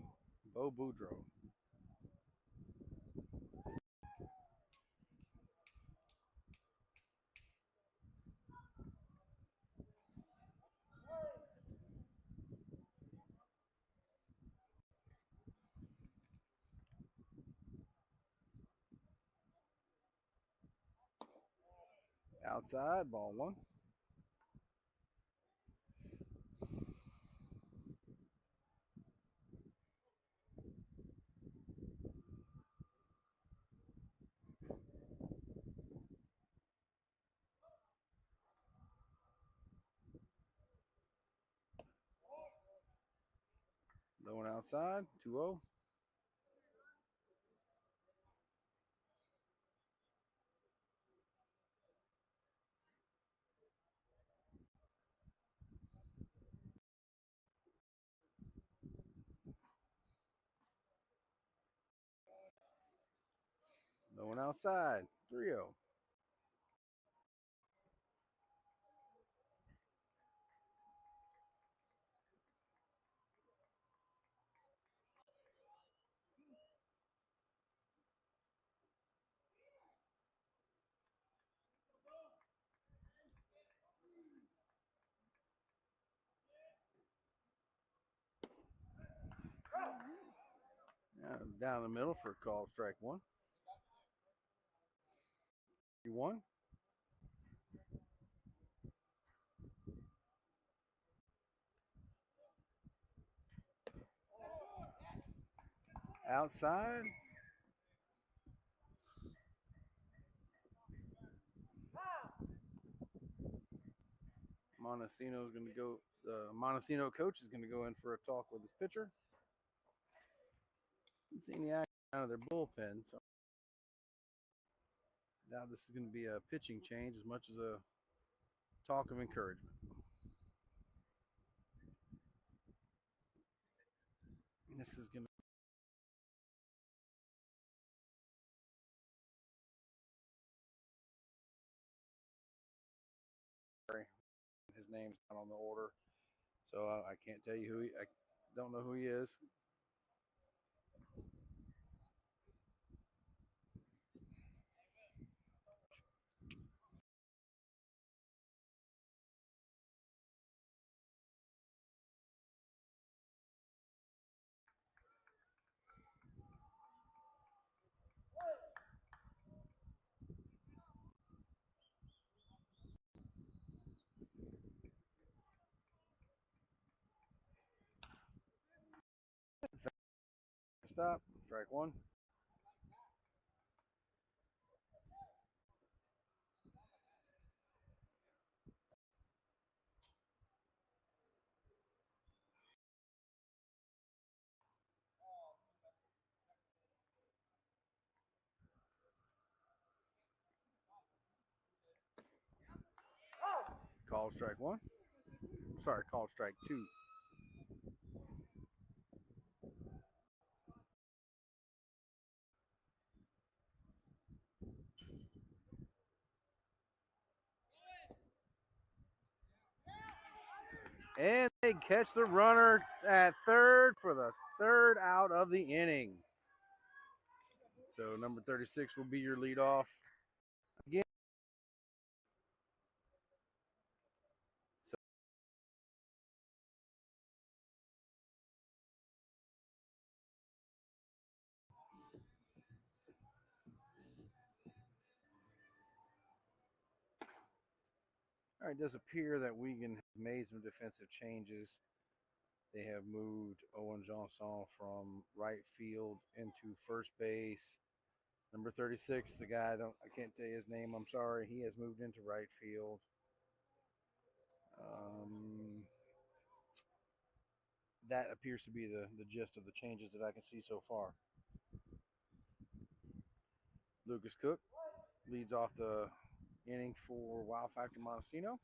Bo Boudreaux. Outside, ball one. Low and outside, 2-0. Low and outside, 3-0. Down the middle for a call, strike one. 3-1. Outside. Montesino is going to go. The Montesino coach is going to go in for a talk with his pitcher. Haven't seen the action out of their bullpen, so now this is going to be a pitching change as much as a talk of encouragement. This is going to his name's not on the order, so I can't tell you who I don't know who he is. shortstop. Strike one. Called strike one. Sorry, called strike two. And they catch the runner at third for the third out of the inning. So number 36 will be your leadoff again. All right, it does appear that Wiegand has made some defensive changes. They have moved Owen Johnson from right field into first base. Number 36, the guy I can't tell you his name. I'm sorry. He has moved into right field. That appears to be the gist of the changes that I can see so far. Lucas Cook leads off the inning for Wow Factor Montesino.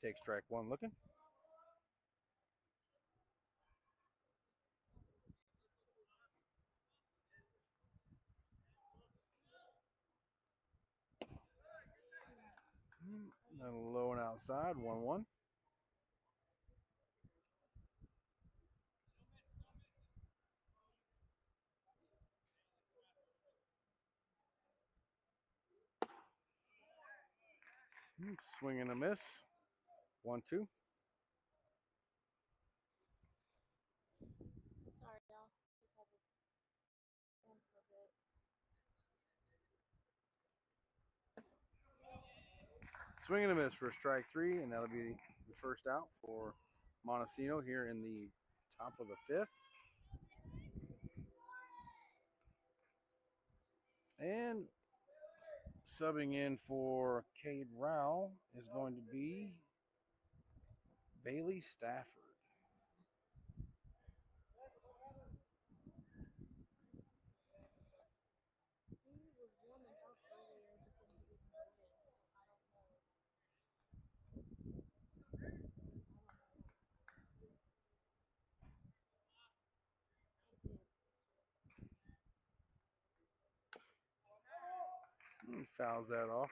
Takes strike one looking. Then low and outside, 1-1. Swing and a miss. 1-2. Sorry, y'all. Just had to stand for a bit. Swing and a miss for strike three, and that'll be the first out for Montesino here in the top of the fifth. And subbing in for Cade Rowell is going to be Bailey Stafford. He was warming up earlier, but then he didn't notice. I don't know. Fouls that off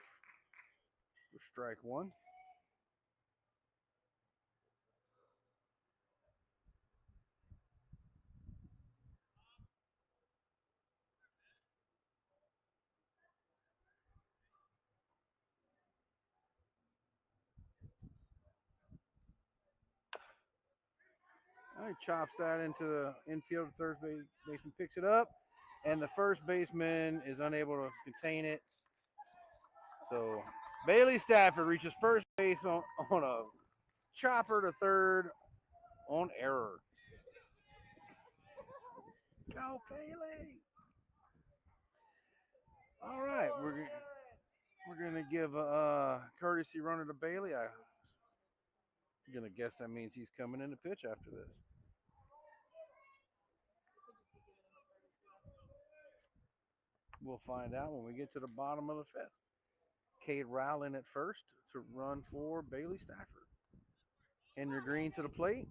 for strike one. He chops that into the infield. Third baseman picks it up, and the first baseman is unable to contain it. So Bailey Stafford reaches first base on a chopper to third on error. Go, Bailey! All right, we're gonna give a courtesy runner to Bailey. I'm gonna guess that means he's coming in to pitch after this. We'll find out when we get to the bottom of the fifth. Cade Rowell in at first to run for Bailey Stafford. Henry Green to the plate.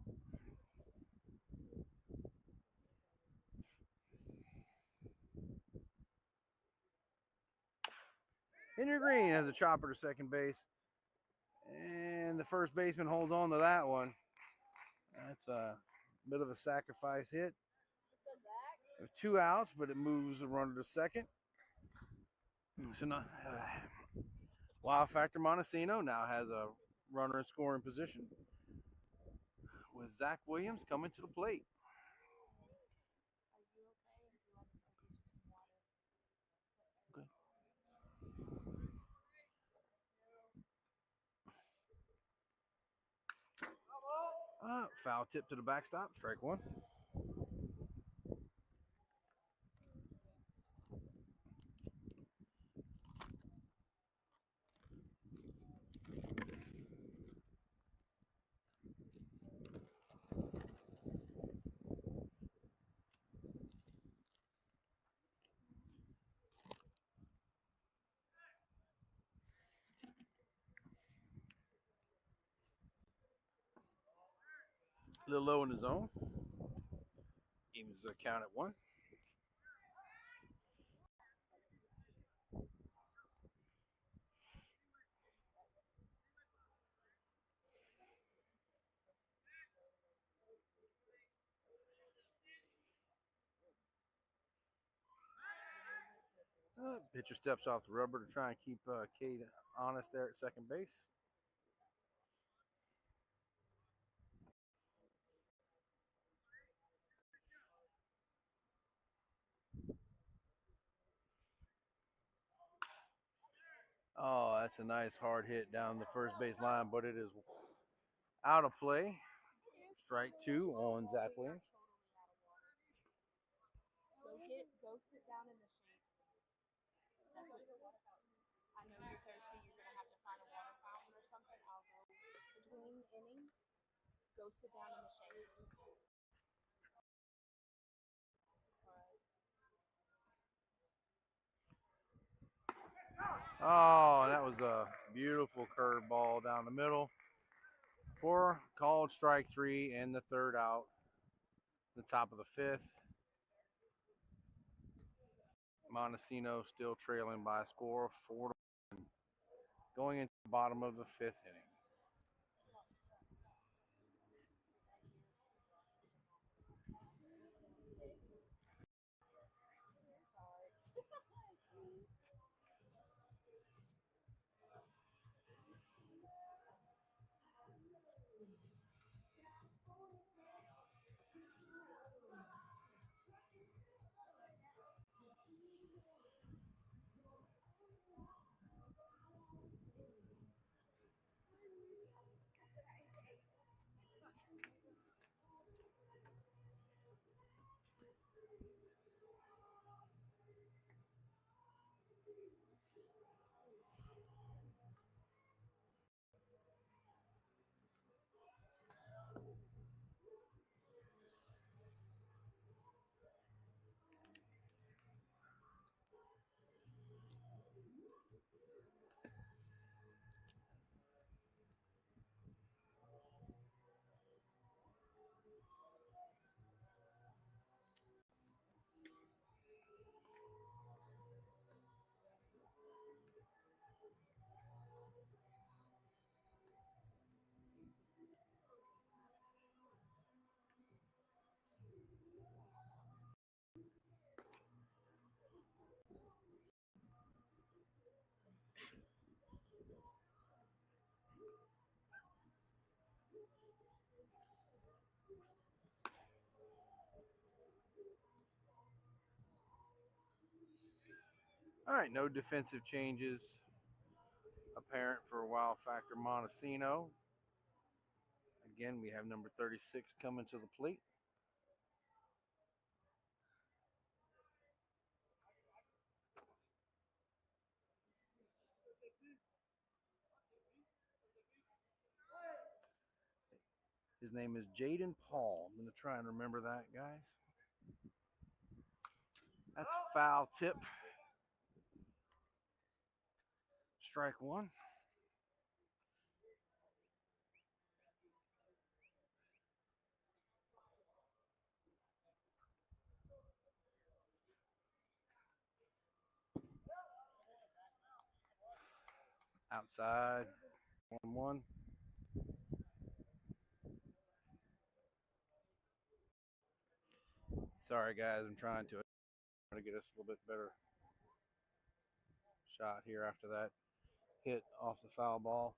Henry Green has a chopper to second base. And the first baseman holds on to that one. That's a bit of a sacrifice hit. There's 2 outs, but it moves the runner to second. So now, Wow Factor Montesino now has a runner in scoring position with Zach Williams coming to the plate. Foul tip to the backstop, strike one. A little low in the zone. Evens the count at one. Pitcher steps off the rubber to try and keep Cade honest there at second base. Oh, that's a nice hard hit down the first base line, but it is out of play. Strike two on Zach Williams. Go sit down in the shade, please. That's what. I know you're thirsty. You're gonna have to find a water fountain or something. I'll go between innings. Go sit down in the shade. Oh, that was a beautiful curveball down the middle for called strike three and the third out. The top of the fifth. Montesino still trailing by a score of 4-1, going into the bottom of the fifth inning. All right, no defensive changes apparent for Wild Factor Montesino. Again, we have number 36 coming to the plate. His name is Jaden Paul. I'm going to try and remember that, guys. That's foul tip. Strike one. Outside. 1-1. Sorry, guys. I'm trying to get us a little bit better shot here after that hit off the foul ball.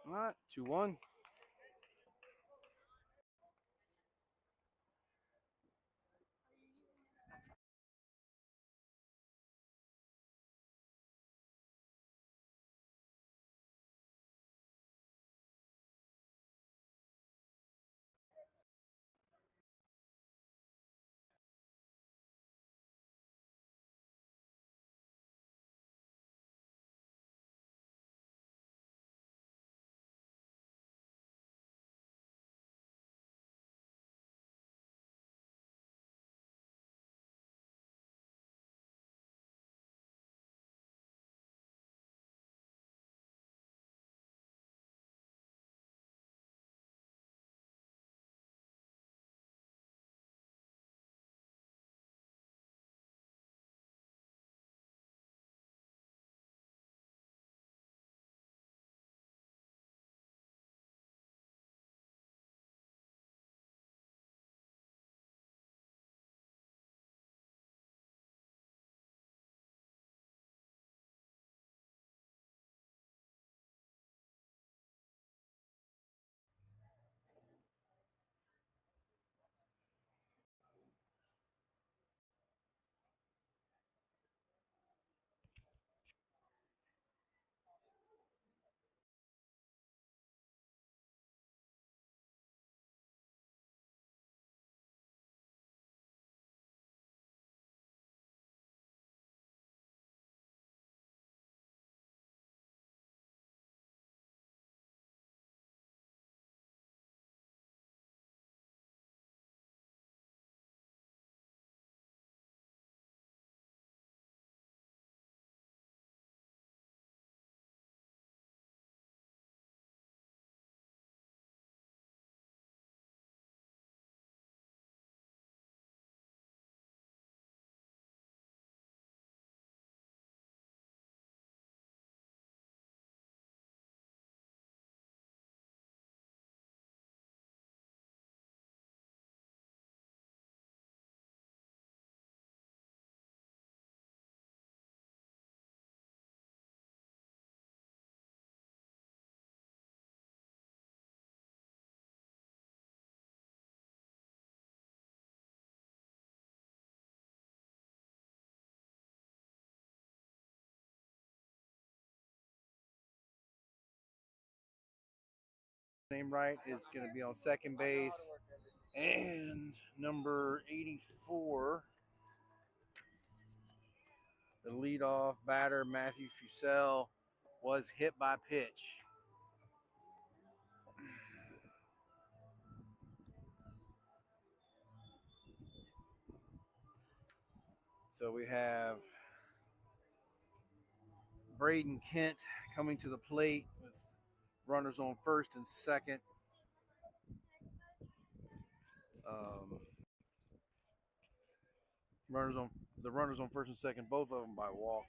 All right, 2-1. name right, is going to be on second base. And number 84, the leadoff batter, Matthew Fusel, was hit by pitch. So we have Braden Kent coming to the plate with runners on first and second. Runners on first and second, both of them by walk.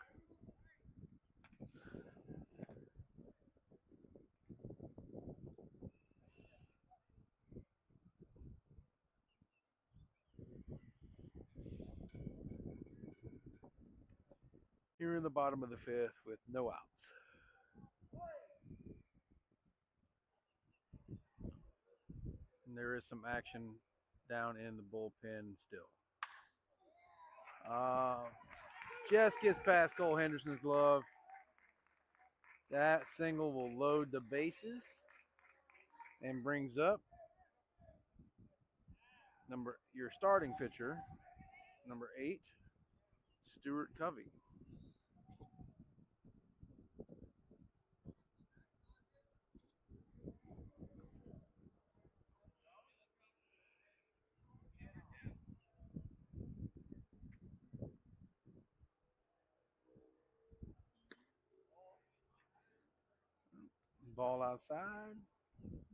Here in the bottom of the fifth with no outs. And there is some action down in the bullpen still. Just gets past Cole Henderson's glove. That single will load the bases and brings up your starting pitcher, number 8, Stuart Covey. Ball outside,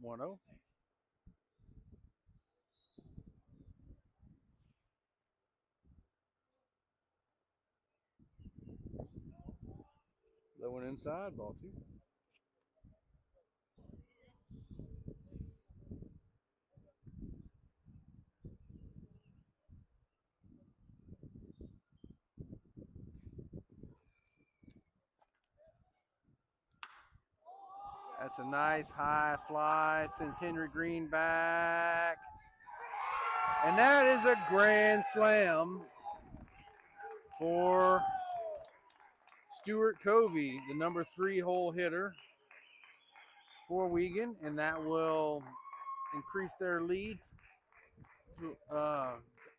1-0. Low and inside, ball 2. That's a nice high fly, sends Henry Green back. And that is a grand slam for Stuart Covey, the number 3 hole hitter for Wiegand, and that will increase their lead to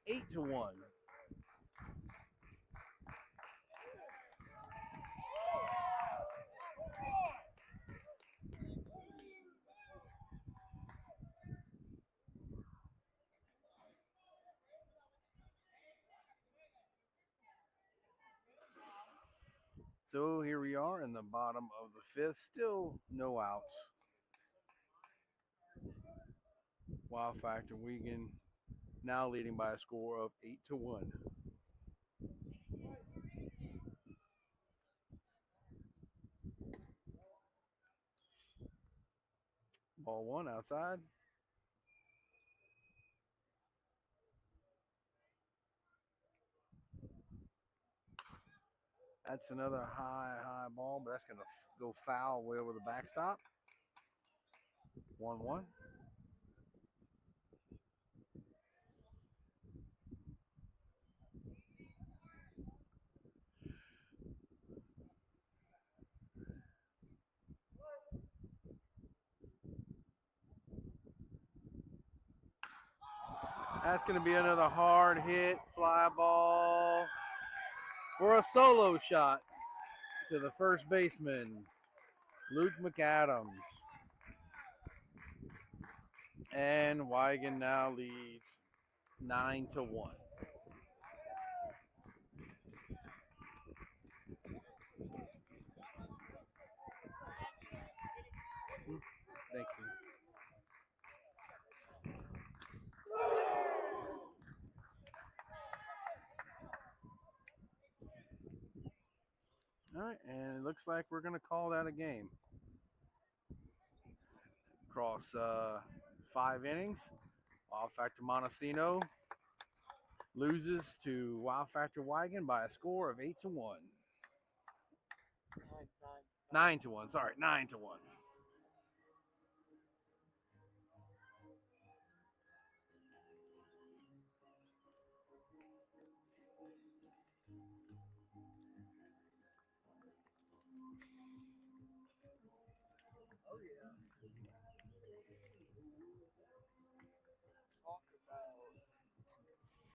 8-1. So here we are in the bottom of the 5th, still no outs. Wow Factor Wiegand now leading by a score of 8-1. Ball 1 outside. That's another high ball, but that's going to go foul way over the backstop. 1-1. That's going to be another hard hit, fly ball for a solo shot to the first baseman, Luke McAdams. And Wiegand now leads 9-1. Thank you. All right, and it looks like we're going to call that a game. Across 5 innings, Wow Factor Montesino loses to Wow Factor Wiegand by a score of 8-1. 9-1, sorry, 9-1. talk about